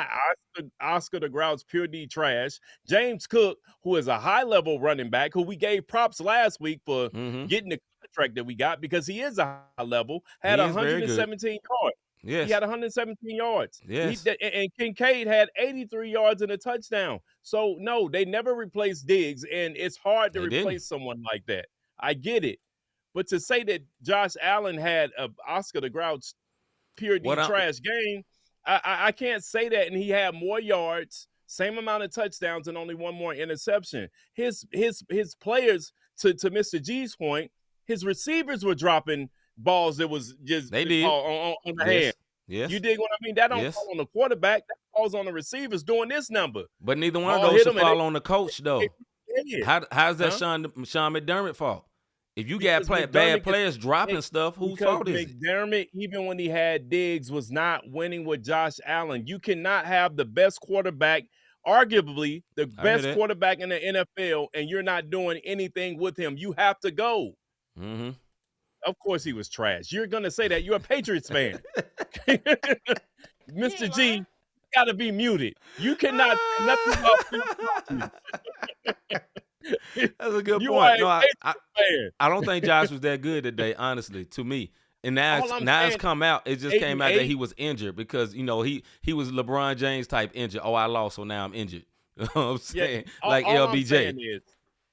Oscar the Grouch pure D trash. James Cook, who is a high-level running back, who we gave props last week for getting the contract that we got because he is a high level, had 117 yards. Yes. He had 117 yards. Yes. And Kincaid had 83 yards and a touchdown. So, no, they never replaced Diggs, and it's hard to replace someone like that. I get it. But to say that Josh Allen had a Oscar the Grouch pure D trash game, I can't say that. And he had more yards, same amount of touchdowns, and only 1 more interception. His players, to Mr. G's point, his receivers were dropping balls that was just on the hand. Yes. You dig what I mean? That don't fall on the quarterback. That falls on the receivers doing this number. But neither one of those should fall on the coach, though. How's that Sean McDermott fault? If you got bad players dropping stuff, whose fault is it? McDermott, even when he had Diggs, was not winning with Josh Allen. You cannot have the best quarterback, arguably the best quarterback in the NFL, and you're not doing anything with him. You have to go. Mm-hmm. Of course he was trash. You're going to say that. You're a Patriots fan. Mr. G, you got to be muted. You cannot say nothing about That's a good point. No, I don't think Josh was that good today, honestly, to me. And now it's come out. It just came out that he was injured because, he was LeBron James type injured. Oh, I lost, so now I'm injured. You know what I'm saying? Like LBJ. I'm saying is,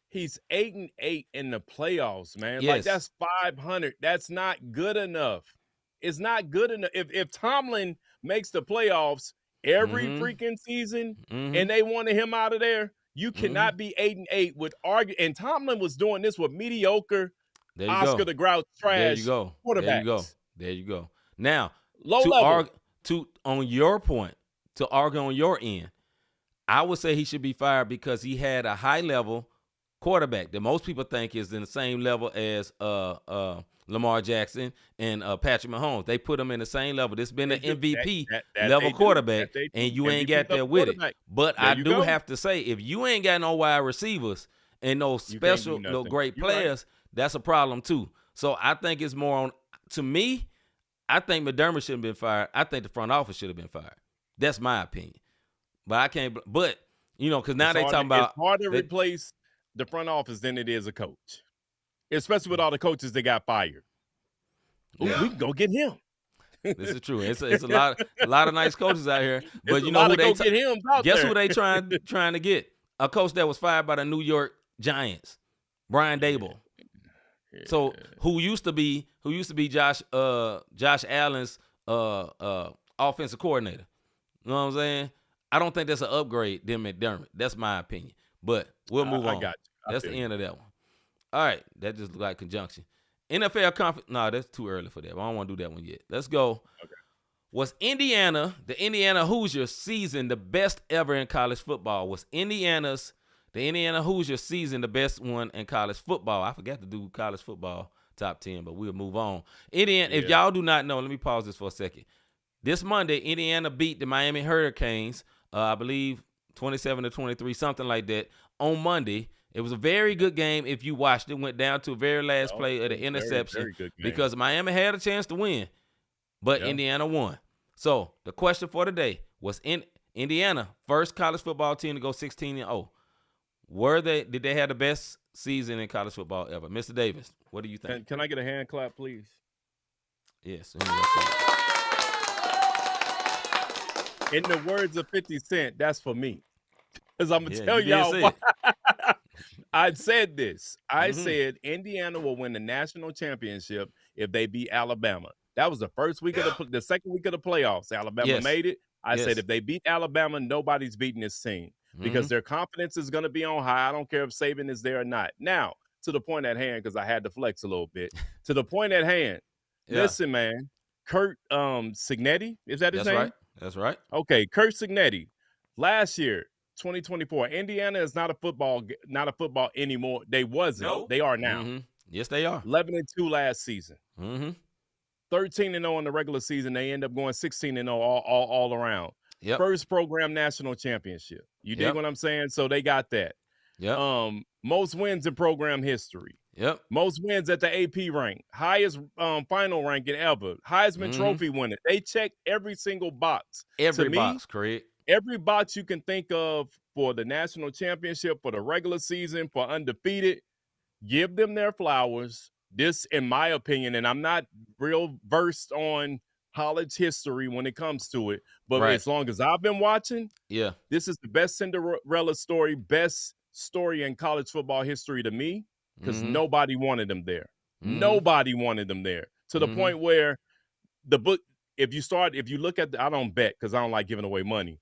he's 8-8 in the playoffs, man. Yes. Like that's 500. That's not good enough. It's not good enough. If Tomlin makes the playoffs every freaking season and they wanted him out of there, you cannot be 8-8 with argue. And Tomlin was doing this with mediocre Oscar the Grouch trash quarterbacks. There you go. Now, level. On your point, to argue on your end, I would say he should be fired because he had a high level quarterback that most people think is in the same level as Lamar Jackson and Patrick Mahomes. They put him in the same level. This has been an MVP level quarterback, and you ain't got there with it. But I do have to say, if you ain't got no wide receivers and no special, no great players, that's a problem too. So I think it's more on, to me, I think McDermott shouldn't have been fired. I think the front office should have been fired. That's my opinion. But I can't, because now they talking about. It's hard to replace the front office than it is a coach, especially with all the coaches that got fired. Ooh, we can go get him. This is true. It's a lot of nice coaches out here, but you know who they guess who they trying to get? A coach that was fired by the New York Giants, Brian Dable. Yeah. So who used to be Josh Allen's offensive coordinator. You know what I'm saying? I don't think that's an upgrade, than McDermott. That's my opinion. But we'll move on. I got you. That's the end of that one. All right. That just looked like conjunction. NFL conference. No, that's too early for that. I don't want to do that one yet. Let's go. Okay. Was the Indiana Hoosiers season the best ever in college football? Was the Indiana Hoosiers season the best one in college football? I forgot to do college football top 10, but we'll move on. If y'all do not know, let me pause this for a second. This Monday, Indiana beat the Miami Hurricanes, I believe 27-23, something like that, on Monday. It was a very good game if you watched it. Went down to the very last play of the interception very good game. because Miami had a chance to win, but Indiana won. So the question for today was, in Indiana, first college football team to go 16-0. Did they have the best season in college football ever? Mr. Davis, what do you think? Can I get a hand clap, please? Yes. In the words of 50 Cent, that's for me. Because I'm going to tell y'all why. I said this. I said Indiana will win the national championship if they beat Alabama. That was the second week of the playoffs. Alabama made it. I said if they beat Alabama, nobody's beating this team because their confidence is going to be on high. I don't care if Saban is there or not. Now, to the point at hand, because I had to flex a little bit. To the point at hand, listen, man. Kurt Cignetti, is that his name? Right. That's right. Okay, Kurt Cignetti. Last year, 2024, Indiana is not a football anymore. They wasn't. Nope. They are now. Yes, they are. 11-2 last season. 13-0 in the regular season. They end up going 16-0 all around. Yep. First program national championship. You dig what I'm saying? So they got that. Yep. Most wins in program history. Yep. Most wins at the AP rank. Highest final ranking ever. Heisman Trophy winner. They check every single box. Every box, correct. Every box you can think of for the national championship, for the regular season, for undefeated. Give them their flowers. This, in my opinion, and I'm not real versed on college history when it comes to it, but as long as I've been watching, this is the best Cinderella story, best story in college football history to me, because nobody wanted them there. Nobody wanted them there, to the point where the book, if you look at I don't bet because I don't like giving away money.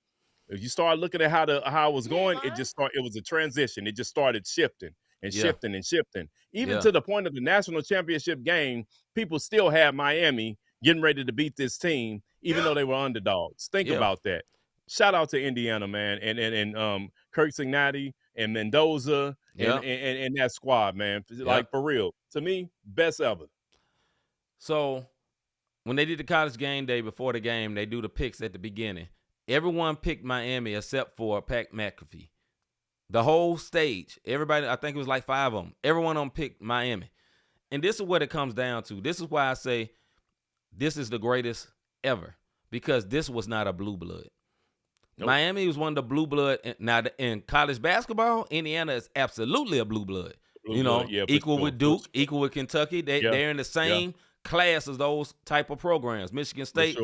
If you start looking at how it was going, it was a transition. It just started shifting and shifting and shifting. Even to the point of the national championship game, people still had Miami getting ready to beat this team, even though they were underdogs. Think about that. Shout out to Indiana, man, and Kirk Cignetti and Mendoza and that squad, man. Like, for real. To me, best ever. So when they did the college game day before the game, they do the picks at the beginning. Everyone picked Miami except for Pat McAfee. The whole stage, everybody, I think it was like 5 of them. Everyone of them picked Miami. And this is what it comes down to. This is why I say this is the greatest ever, because this was not a blue blood. Nope. Miami was one of the blue blood. Now, in college basketball, Indiana is absolutely a blue blood. Equal with Duke, equal with Kentucky. They're in the same class as those type of programs. Michigan State,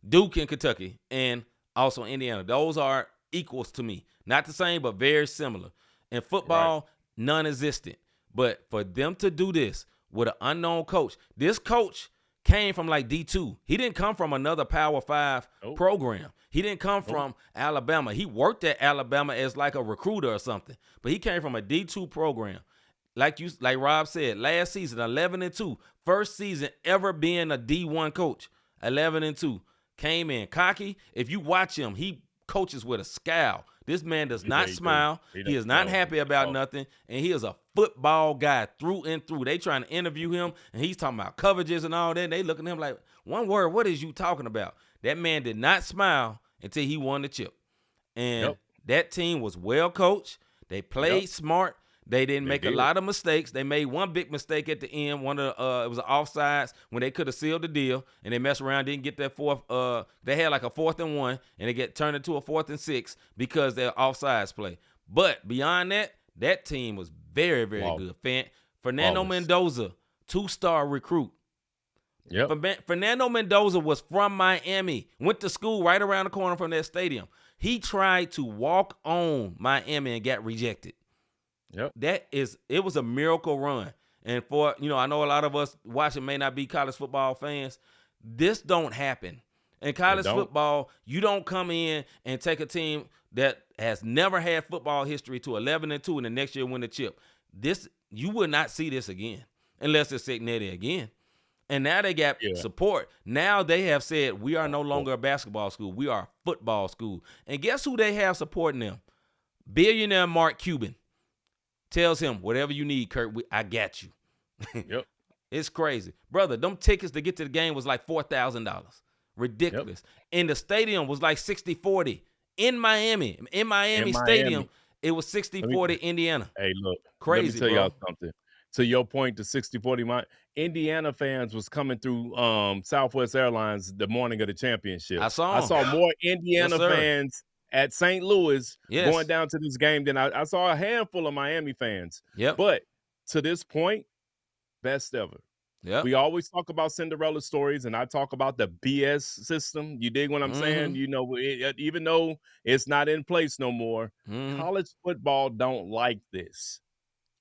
Duke and Kentucky, and also Indiana. Those are equals to me. Not the same, but very similar. In football, non-existent. But for them to do this with an unknown coach, this coach came from like D2. He didn't come from another Power 5 program. He didn't come from Alabama. He worked at Alabama as like a recruiter or something. But he came from a D2 program. Like Rob said, last season, 11-2. First season ever being a D1 coach, 11-2. Came in cocky. If you watch him, he coaches with a scowl. This man does not smile. He is not happy about nothing, and he is a football guy through and through. They trying to interview him, and he's talking about coverages and all that. And they looking at him like, one word, what is you talking about? That man did not smile until he won the chip. And that team was well coached. They played smart. They didn't make a lot of mistakes. They made one big mistake at the end. It was an offsides when they could have sealed the deal, and they messed around, didn't get that fourth. They had like a 4th and 1, and they get turned into a 4th and 6 because they're offsides play. But beyond that, that team was very, very good. Fernando Mendoza, 2-star recruit. Fernando Mendoza was from Miami, went to school right around the corner from that stadium. He tried to walk on Miami and got rejected. It was a miracle run. And for, I know a lot of us watching may not be college football fans. This don't happen. In college football, you don't come in and take a team that has never had football history to 11-2 and the next year win the chip. You will not see this again unless it's Signetti again. And now they got support. Now they have said, we are no longer a basketball school. We are a football school. And guess who they have supporting them? Billionaire Mark Cuban tells him, whatever you need, Kurt, I got you. Yep. It's crazy. Brother, them tickets to get to the game was like $4,000. Ridiculous. Yep. And the stadium was like 60-40. In Miami Stadium, it was 60-40 Indiana. Hey, look. Crazy, let me tell y'all something. To your point, the 60-40 Indiana fans was coming through Southwest Airlines the morning of the championship. I saw more Indiana fans at St. Louis going down to this game than I saw a handful of Miami fans. Yep. But to this point, best ever. Yep. We always talk about Cinderella stories, and I talk about the BS system. You dig what I'm saying? You know, even though it's not in place no more, college football don't like this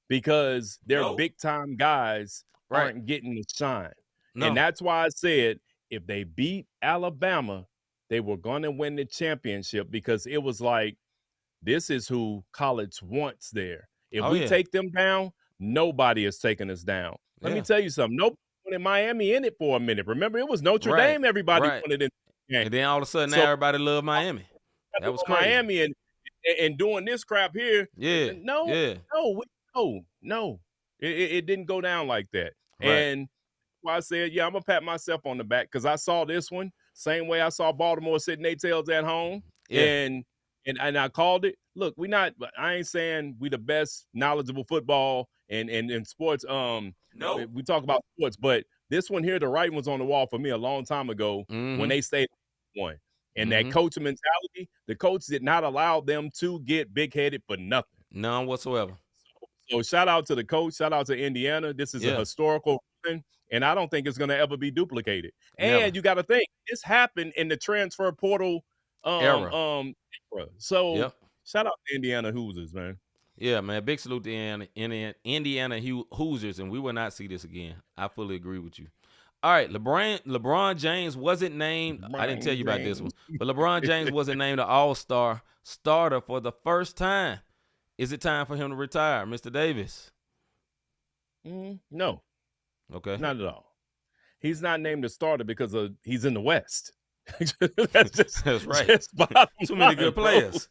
because their big-time guys aren't getting the shine. No. And that's why I said if they beat Alabama, they were going to win the championship because it was like, this is who college wants there. If we take them down, nobody is taking us down. Let me tell you something. Nobody wanted Miami in it for a minute. Remember, it was Notre Dame everybody wanted in the game. And then all of a sudden, now everybody loved Miami. That was crazy. Miami and doing this crap here. Yeah. No. It didn't go down like that. Right. And why I said, I'm going to pat myself on the back because I saw this one same way I saw Baltimore sitting their tails at home. Yeah. And I called it. Look, I ain't saying we the best knowledgeable football and sports. No, we talk about sports, but this one here, the writing was on the wall for me a long time ago when they stayed one. And that coach mentality, the coach did not allow them to get big-headed for nothing. None whatsoever. So shout out to the coach. Shout out to Indiana. This is a historical thing, and I don't think it's going to ever be duplicated. Never. And you got to think, this happened in the transfer portal era. So shout out to Indiana Hoosiers, man. Yeah, man. Big salute to Indiana Hoosiers, and we will not see this again. I fully agree with you. All right, LeBron James wasn't named. I didn't tell you about this one, but LeBron James wasn't named an All-Star starter for the first time. Is it time for him to retire, Mr. Davis? No. Okay. Not at all. He's not named a starter because he's in the West. That's right. Just too many good players.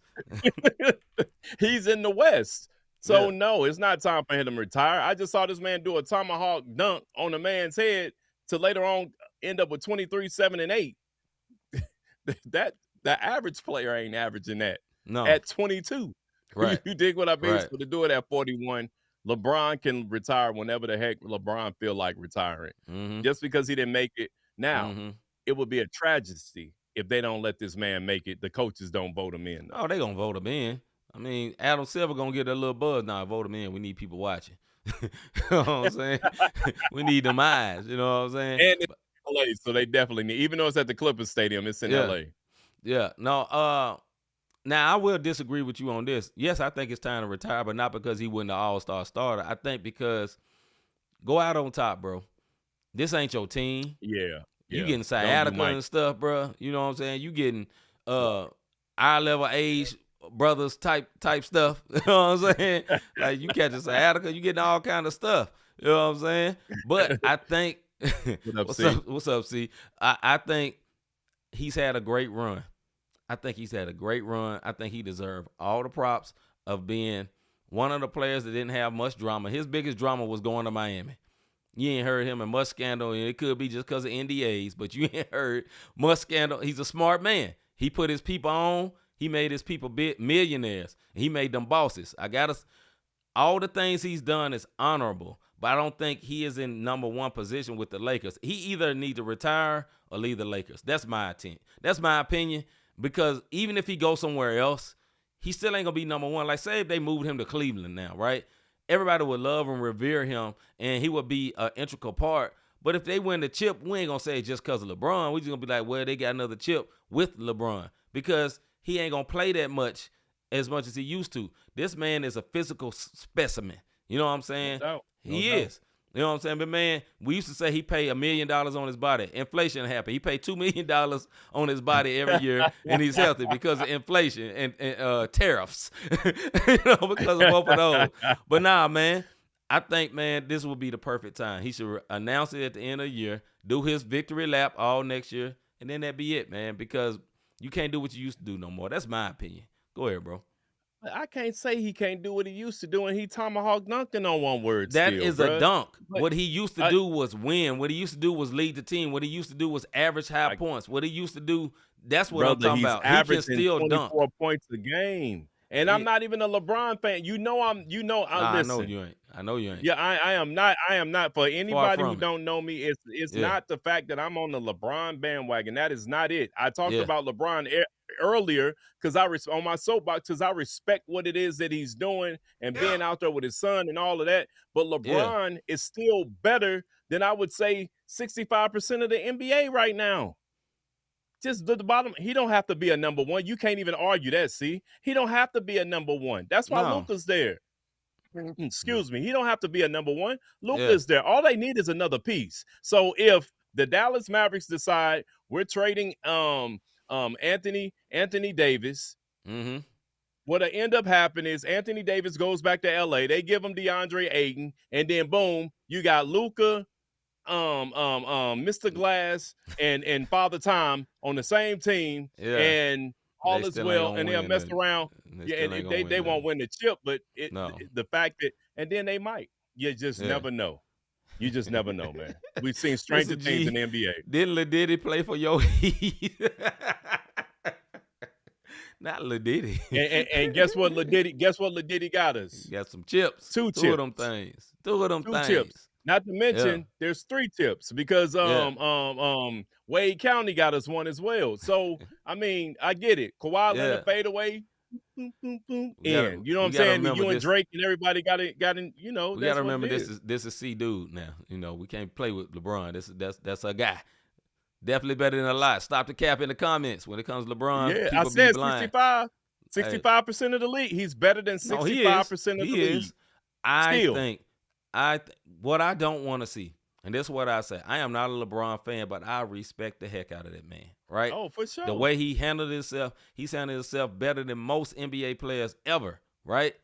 He's in the West. So, no, it's not time for him to retire. I just saw this man do a tomahawk dunk on a man's head to later on end up with 23, 7, and 8. The average player ain't averaging that. No. At 22. Right. You dig what I mean? Right. So to do it at 41, LeBron can retire whenever the heck LeBron feel like retiring. Just because he didn't make it. Now, it would be a tragedy if they don't let this man make it. The coaches don't vote him in. Oh, they going to vote him in. I mean, Adam Silver going to get a little buzz. Now, vote him in. We need people watching. You know what I'm saying? We need them eyes. You know what I'm saying? And it's LA, so they definitely need, even though it's at the Clippers Stadium, it's in LA. Yeah. No, now, I will disagree with you on this. Yes, I think it's time to retire, but not because he wasn't an all-star starter. I think because go out on top, bro. This ain't your team. Yeah. You getting sciatica and stuff, bro. You know what I'm saying? You getting eye-level age brothers type stuff. You know what I'm saying? Like, you catching sciatica, you getting all kind of stuff. You know what I'm saying? But I think what's up, C? I think he's had a great run. I think he deserved all the props of being one of the players that didn't have much drama. His biggest drama was going to Miami. You ain't heard him in much scandal, and it could be just because of NDAs, but you ain't heard much scandal. He's a smart man. He put his people on. He made his people millionaires. He made them bosses. All the things he's done is honorable, but I don't think he is in number one position with the Lakers. He either need to retire or leave the Lakers. That's my intent. That's my opinion. Because even if he goes somewhere else, he still ain't going to be number one. Like, say if they moved him to Cleveland now, right? Everybody would love and revere him, and he would be an integral part. But if they win the chip, we ain't going to say it's just because of LeBron. We just going to be like, well, they got another chip with LeBron. Because he ain't going to play that much as he used to. This man is a physical specimen. You know what I'm saying? No doubt. He is. You know what I'm saying? But, man, we used to say he paid $1 million on his body. Inflation happened. He paid $2 million on his body every year, and he's healthy because of inflation and tariffs, because of both of those. But, nah, man, I think, man, this will be the perfect time. He should announce it at the end of the year, do his victory lap all next year, and then that be it, man, because you can't do what you used to do no more. That's my opinion. Go ahead, bro. I can't say he can't do what he used to do, and he tomahawk dunking on one word. That still, is bruh. a dunk. But what he used to do was win. What he used to do was lead the team. What he used to do was average high points. What he used to do, that's what I'm talking about. He can still 24 dunk. Points a game. And I'm not even a LeBron fan. Listen. I know you ain't. Yeah, I am not. For anybody who don't know me, it's not the fact that I'm on the LeBron bandwagon. That is not it. I talked about LeBron earlier because on my soapbox, because I respect what it is that he's doing and being out there with his son and all of that. But LeBron is still better than, I would say, 65% of the NBA right now. Just the bottom, he don't have to be a number one. You can't even argue that, see? He don't have to be a number one. That's why Luka's there. Excuse me. He don't have to be a number one. Luka's there. All they need is another piece. So if the Dallas Mavericks decide we're trading Anthony Davis, what'll end up happening is Anthony Davis goes back to LA. They give him DeAndre Ayton, and then boom, you got Luka, Mr. Glass and Father Time on the same team, and all is well, and they'll mess around. They won't win the chip, but the fact that, and then they might. You just never know. You just never know, man. We've seen stranger things in the NBA. Didn't Lil Diddy play for your Heat? Not Lil Diddy. and guess what Lil Diddy got us? He got some chips. Two of them things. Chips. Not to mention, there's 3 tips because Wade County got us one as well. So I mean, I get it. Kawhi Leonard fade away. Boom, boom, boom, in. You know what I'm saying? You and Drake and everybody got in. You know, we gotta remember this is C dude now. You know, we can't play with LeBron. That's a guy. Definitely better than a lot. Stop the cap in the comments when it comes to LeBron. Yeah, I said 65% of the league. He's better than 65% of the league. What I don't want to see, and this is what I say, I am not a LeBron fan, but I respect the heck out of that man, right? Oh, for sure. The way he handled himself, he's handled himself better than most NBA players ever, right?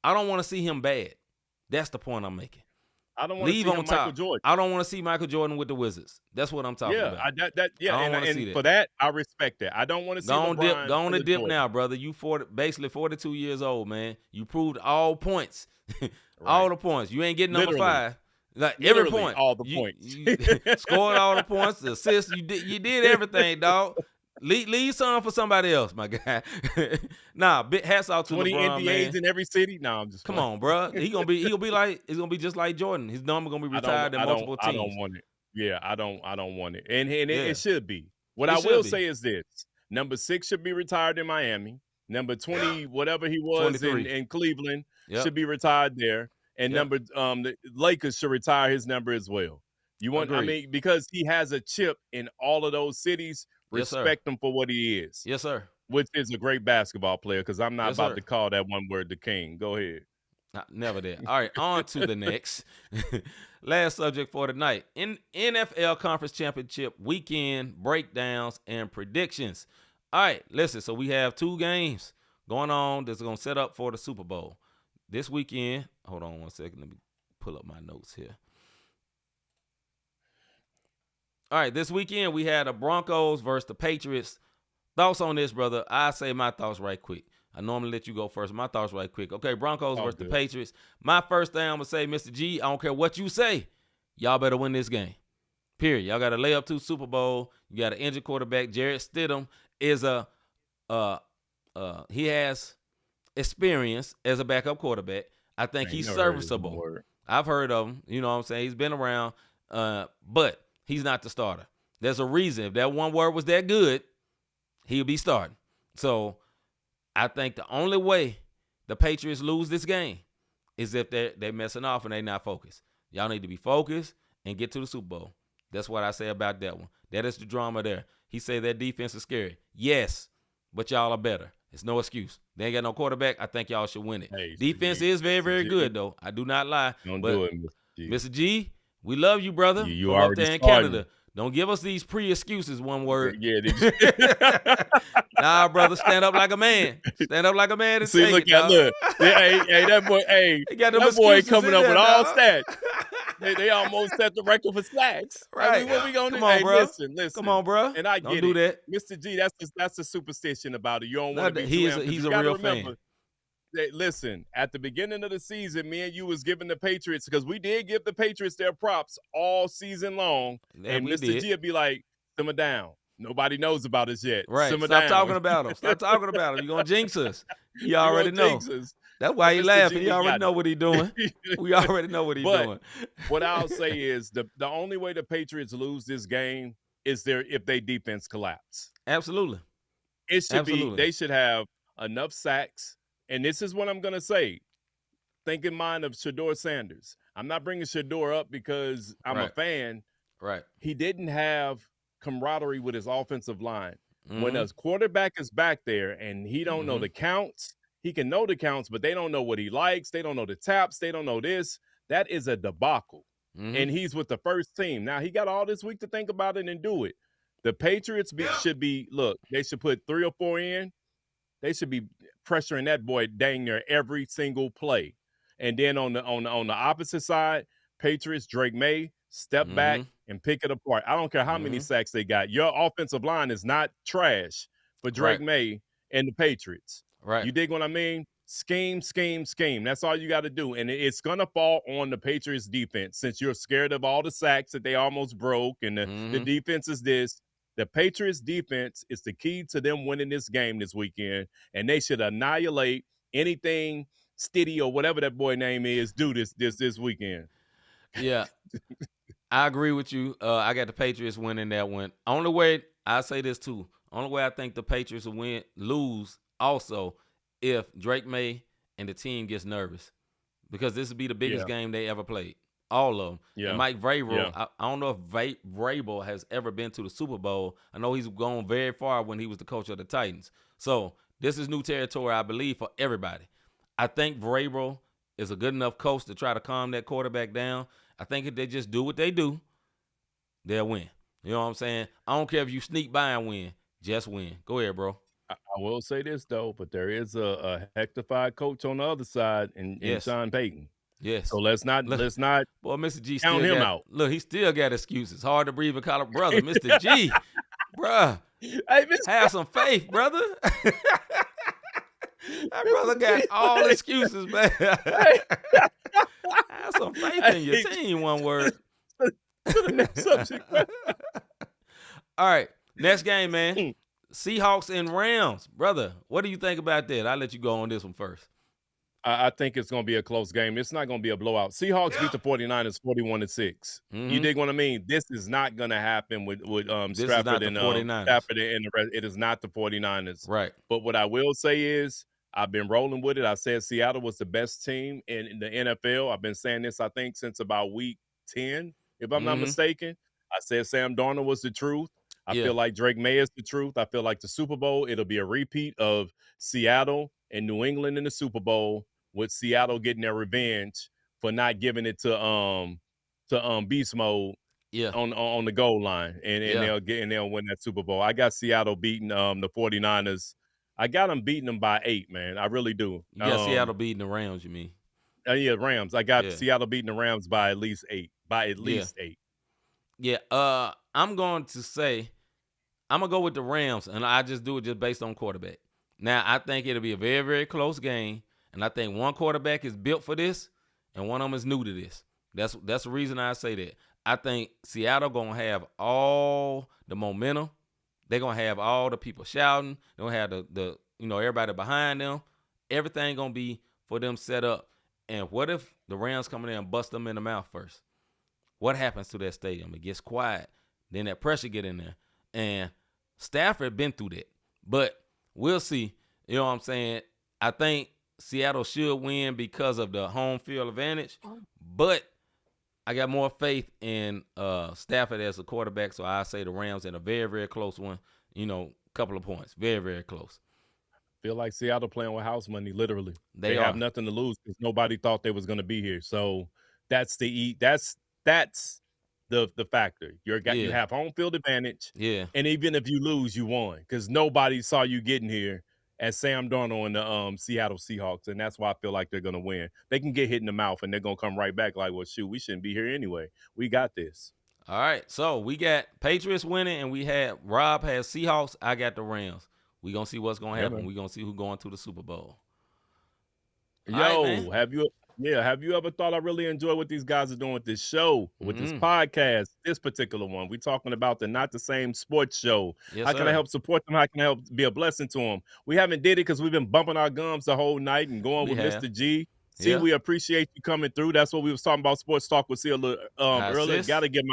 I don't want to see him bad. That's the point I'm making. I don't want to see him Michael Jordan. I don't want to see Michael Jordan with the Wizards. That's what I'm talking about. I don't want to see that. For that, I respect that. I don't want to see LeBron. Go on the dip now, brother. You basically 42 years old, man. You proved all points. All the points. You ain't getting number 5. Like every point. All the points. You scored all the points, the assists. You did everything, dog. Leave some for somebody else, my guy. Hats off to 20 LeBron, NBAs man. in every city. No, I'm just come on, bro. He's gonna be just like Jordan. His number gonna be retired in multiple teams. I don't want it. Yeah, I don't want it. And it should be. What I will say is this: number 6 should be retired in Miami. Number 20, whatever he was in Cleveland, should be retired there. And the Lakers should retire his number as well. You want? Agreed. I mean, because he has a chip in all of those cities. Respect him for what he is. Yes, sir. Which is a great basketball player, because I'm not about to call that one word the king. Go ahead. Never did. All right, on to the next. Last subject for tonight. In NFL Conference Championship weekend breakdowns and predictions. All right, listen. So we have 2 games going on that's going to set up for the Super Bowl. This weekend, hold on one second. Let me pull up my notes here. All right, this weekend we had the Broncos versus the Patriots. Thoughts on this, brother? I say my thoughts right quick. I normally let you go first. My thoughts right quick. Okay, Broncos versus the Patriots. My first thing I'm going to say, Mr. G, I don't care what you say. Y'all better win this game. Period. Y'all got to lay up to Super Bowl. You got an injured quarterback. Jarrett Stidham is he has experience as a backup quarterback. I think he's serviceable. I've heard of him. You know what I'm saying? He's been around. But he's not the starter. There's a reason. If that one word was that good, he'll be starting. So I think the only way the Patriots lose this game is if they're messing off and they're not focused. Y'all need to be focused and get to the Super Bowl. That's what I say about that one. That is the drama there. He said that defense is scary. Yes, but y'all are better. It's no excuse. They ain't got no quarterback. I think y'all should win it. Defense is very, very good, though. I do not lie. Don't do it. Mr. G, we love you, brother. You from up already there in starting. Canada. Don't give us these pre-excuses, one word. Yeah. Nah, brother, stand up like a man. Stand up like a man and See, take it, dog. Hey, that boy, He got them that boy excuses coming in up there, with all dog. stats. They almost set the record for sacks. I Right. mean, what we gonna Come do? on, Hey, bro. listen. Come on, bro. And I Don't get do it, that. Mr. G. That's the superstition about it. You don't want to be He's too he's you a gotta real remember, fan. listen, at the beginning of the season, me and you was giving the Patriots, because we did give the Patriots their props all season long. Yeah, and we Mr. did. G would be like, simmer down. Nobody knows about us yet. Right. Simmer Stop down. talking about him. Stop talking about him. You're going to jinx us. You You already gonna know. jinx us. That's why he Mr. G, laughing. He we already got know it. what he doing. We already know what he But doing. what I'll say is the only way the Patriots lose this game is if they defense collapse. Absolutely. It should Absolutely. be, they should have enough sacks. And this is what I'm going to say. Think in mind of Shador Sanders. I'm not bringing Shador up because I'm a fan. Right. He didn't have camaraderie with his offensive line. When Mhm. a quarterback is back there and he don't know the counts, he can know the counts, but they don't know what he likes. They don't know the taps. They don't know this. That is a debacle. And he's with the first team. Now, he got all this week to think about it and do it. The Patriots should be, look, they should put 3 or 4 in. They should be pressuring that boy dang near every single play. And then on the opposite side, Patriots, Drake May, step back and pick it apart. I don't care how many sacks they got. Your offensive line is not trash for Drake May and the Patriots. Right. You dig what I mean? Scheme. That's all you got to do. And it's going to fall on the Patriots defense, since you're scared of all the sacks that they almost broke, and the defense is this. The Patriots defense is the key to them winning this game this weekend, and they should annihilate anything Stiddy or whatever that boy name is do this weekend. Yeah. I agree with you. I got the Patriots winning that one. Only way, I say this too, only way I think the Patriots will lose also if Drake May and the team gets nervous, because this would be the biggest game they ever played. All of them. Yeah. And Mike Vrabel, I don't know if Vrabel has ever been to the Super Bowl. I know he's gone very far when he was the coach of the Titans. So this is new territory, I believe, for everybody. I think Vrabel is a good enough coach to try to calm that quarterback down. I think if they just do what they do, they'll win. You know what I'm saying? I don't care if you sneak by and win. Just win. Go ahead, bro. I will say this, though, but there is a hectified coach on the other side in Sean Payton. Yes. So let's not boy, Mr. G count him out. Look, he still got excuses. Hard to breathe and call him brother. Mr. G, bruh. Hey, have some faith, brother. That brother got all excuses, man. Have some faith in your team, one word. To the next subject. All right, next game, man. Seahawks and Rams. Brother, what do you think about that? I'll let you go on this one first. I think it's going to be a close game. It's not going to be a blowout. Seahawks beat the 49ers 41-6. You dig what I mean? This is not going to happen with Stafford and Stafford and the rest. It is not the 49ers. Right. But what I will say is I've been rolling with it. I said Seattle was the best team in the NFL. I've been saying this, I think, since about week 10, if I'm not mistaken. I said Sam Darnold was the truth. I feel like Drake May is the truth. I feel like the Super Bowl, it'll be a repeat of Seattle and New England in the Super Bowl, with Seattle getting their revenge for not giving it to beast mode on the goal line, and they'll win that Super Bowl. I got Seattle beating the 49ers. I got them beating them by 8, man. I really do. You got Seattle beating the Rams, you mean? Yeah, Rams. I got Seattle beating the Rams by at least 8. Yeah, I'm going to say I'm going to go with the Rams, and I just do it just based on quarterback. Now, I think it'll be a very, very close game, and I think one quarterback is built for this, and one of them is new to this. That's the reason I say that. I think Seattle going to have all the momentum. They're going to have all the people shouting. They're going to have the everybody behind them. Everything going to be for them set up. And what if the Rams come in there and bust them in the mouth first? What happens to that stadium? It gets quiet. Then that pressure get in there. And Stafford been through that. But we'll see. You know what I'm saying? I think Seattle should win because of the home field advantage. But I got more faith in Stafford as a quarterback, so I say the Rams in a very, very close one. Couple of points. Very, very close. Feel like Seattle playing with house money, literally. They are. have nothing to lose because nobody thought they was going to be here. So That's the factor. You have home field advantage. Yeah. And even if you lose, you won because nobody saw you getting here as Sam Darnold and the Seattle Seahawks, and that's why I feel like they're gonna win. They can get hit in the mouth and they're gonna come right back like, well, shoot, we shouldn't be here anyway. We got this. All right, so we got Patriots winning, and Rob has Seahawks. I got the Rams. We gonna see what's gonna happen. We gonna see who's going to the Super Bowl. Yo, have you ever thought I really enjoy what these guys are doing with this show, with this podcast, this particular one? We're talking about the Not the Same Sports Show. Yes, How can I help support them? How can I help be a blessing to them? We haven't did it because we've been bumping our gums the whole night and going with Mr. G. See, we appreciate you coming through. That's what we was talking about. Sports Talk with Sia earlier. Gotta give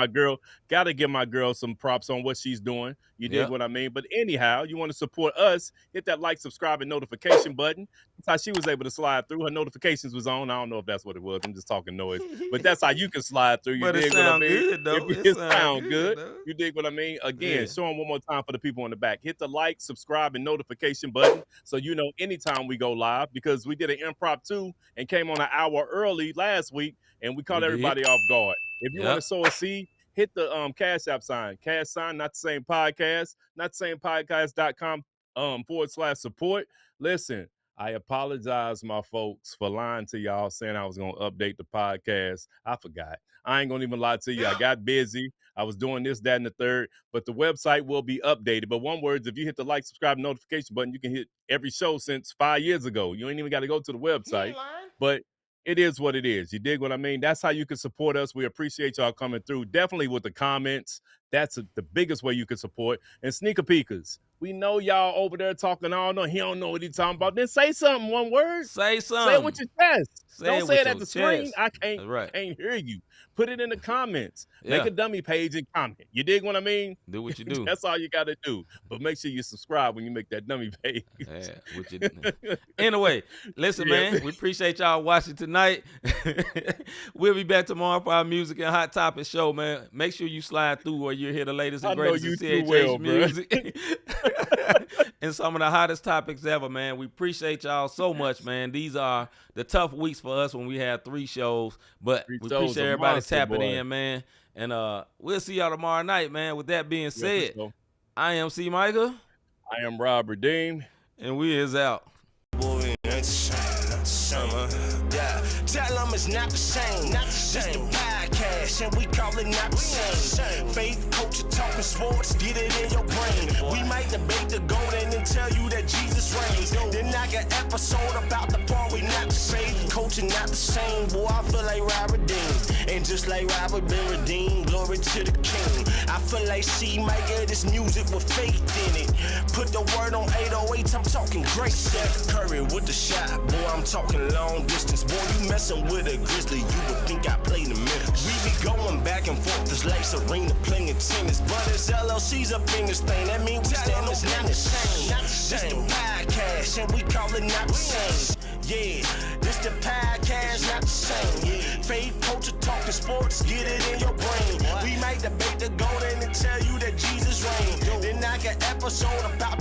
my girl some props on what she's doing. You dig what I mean? But anyhow, you want to support us, hit that like, subscribe, and notification button. That's how she was able to slide through. Her notifications was on. I don't know if that's what it was. I'm just talking noise. But that's how you can slide through. You dig what I mean? Good, though. It sound good. You dig what I mean? Again, show them one more time for the people in the back. Hit the like, subscribe, and notification button so you know anytime we go live, because we did an impromptu and came on an hour early last week, and we caught everybody off guard. If you want to sow a seed, hit the Cash App sign. Cash sign, Not the Same Podcast, notthesamepodcast.com /support. Listen, I apologize, my folks, for lying to y'all, saying I was going to update the podcast. I forgot. I ain't going to even lie to you. I got busy. I was doing this, that, and the third, but the website will be updated. But one word, if you hit the like, subscribe, notification button, you can hit every show since 5 years ago. You ain't even got to go to the website, but it is what it is. You dig what I mean? That's how you can support us. We appreciate y'all coming through. Definitely with the comments. That's the biggest way you can support. And Sneaker Peekers, we know y'all over there talking all night. He don't know what he's talking about. Then say something, one word. Say something. Say it with your chest. Don't say it at the screen. I can't hear you. Put it in the comments. Make a dummy page and comment. You dig what I mean? Do what you do. That's all you got to do. But make sure you subscribe when you make that dummy page. Anyway, listen, man. We appreciate y'all watching tonight. We'll be back tomorrow for our music and hot topic show, man. Make sure you slide through where you hear the latest and greatest of CHH music. And some of the hottest topics ever, man. We appreciate y'all so much, man. These are the tough weeks for us when we have 3 shows, but we appreciate everybody tapping in, man. And we'll see y'all tomorrow night, man. With that being said, I am C-Micah. I am Rob Redeem. And we is out. Tell them it's not the same. This the podcast, and we call it Not the Same. Faith, culture, talking sports, get it in your brain. We might debate the golden and tell you that Jesus reigns. Then I got episode about the part we not the same. Culture not the same. Boy, I feel like Robert Dean. And just like Robert been redeemed, glory to the King. I feel like C-Micah, this music with faith in it. Put the word on 808, I'm talking great. Steph Curry with the shot. Boy, I'm talking long distance. Boy, you messing with a Grizzly, you would think I played in Memphis. We be going back and forth, this like Serena playing tennis. But it's LLC's up in this thing, that means we stand it's not the same. This the podcast, and we call it Not the Same. Yeah, this the podcast, not the same. Faith, culture, talking sports, get it in your brain. We might debate the golden and tell you that Jesus reigned. Then I got episode about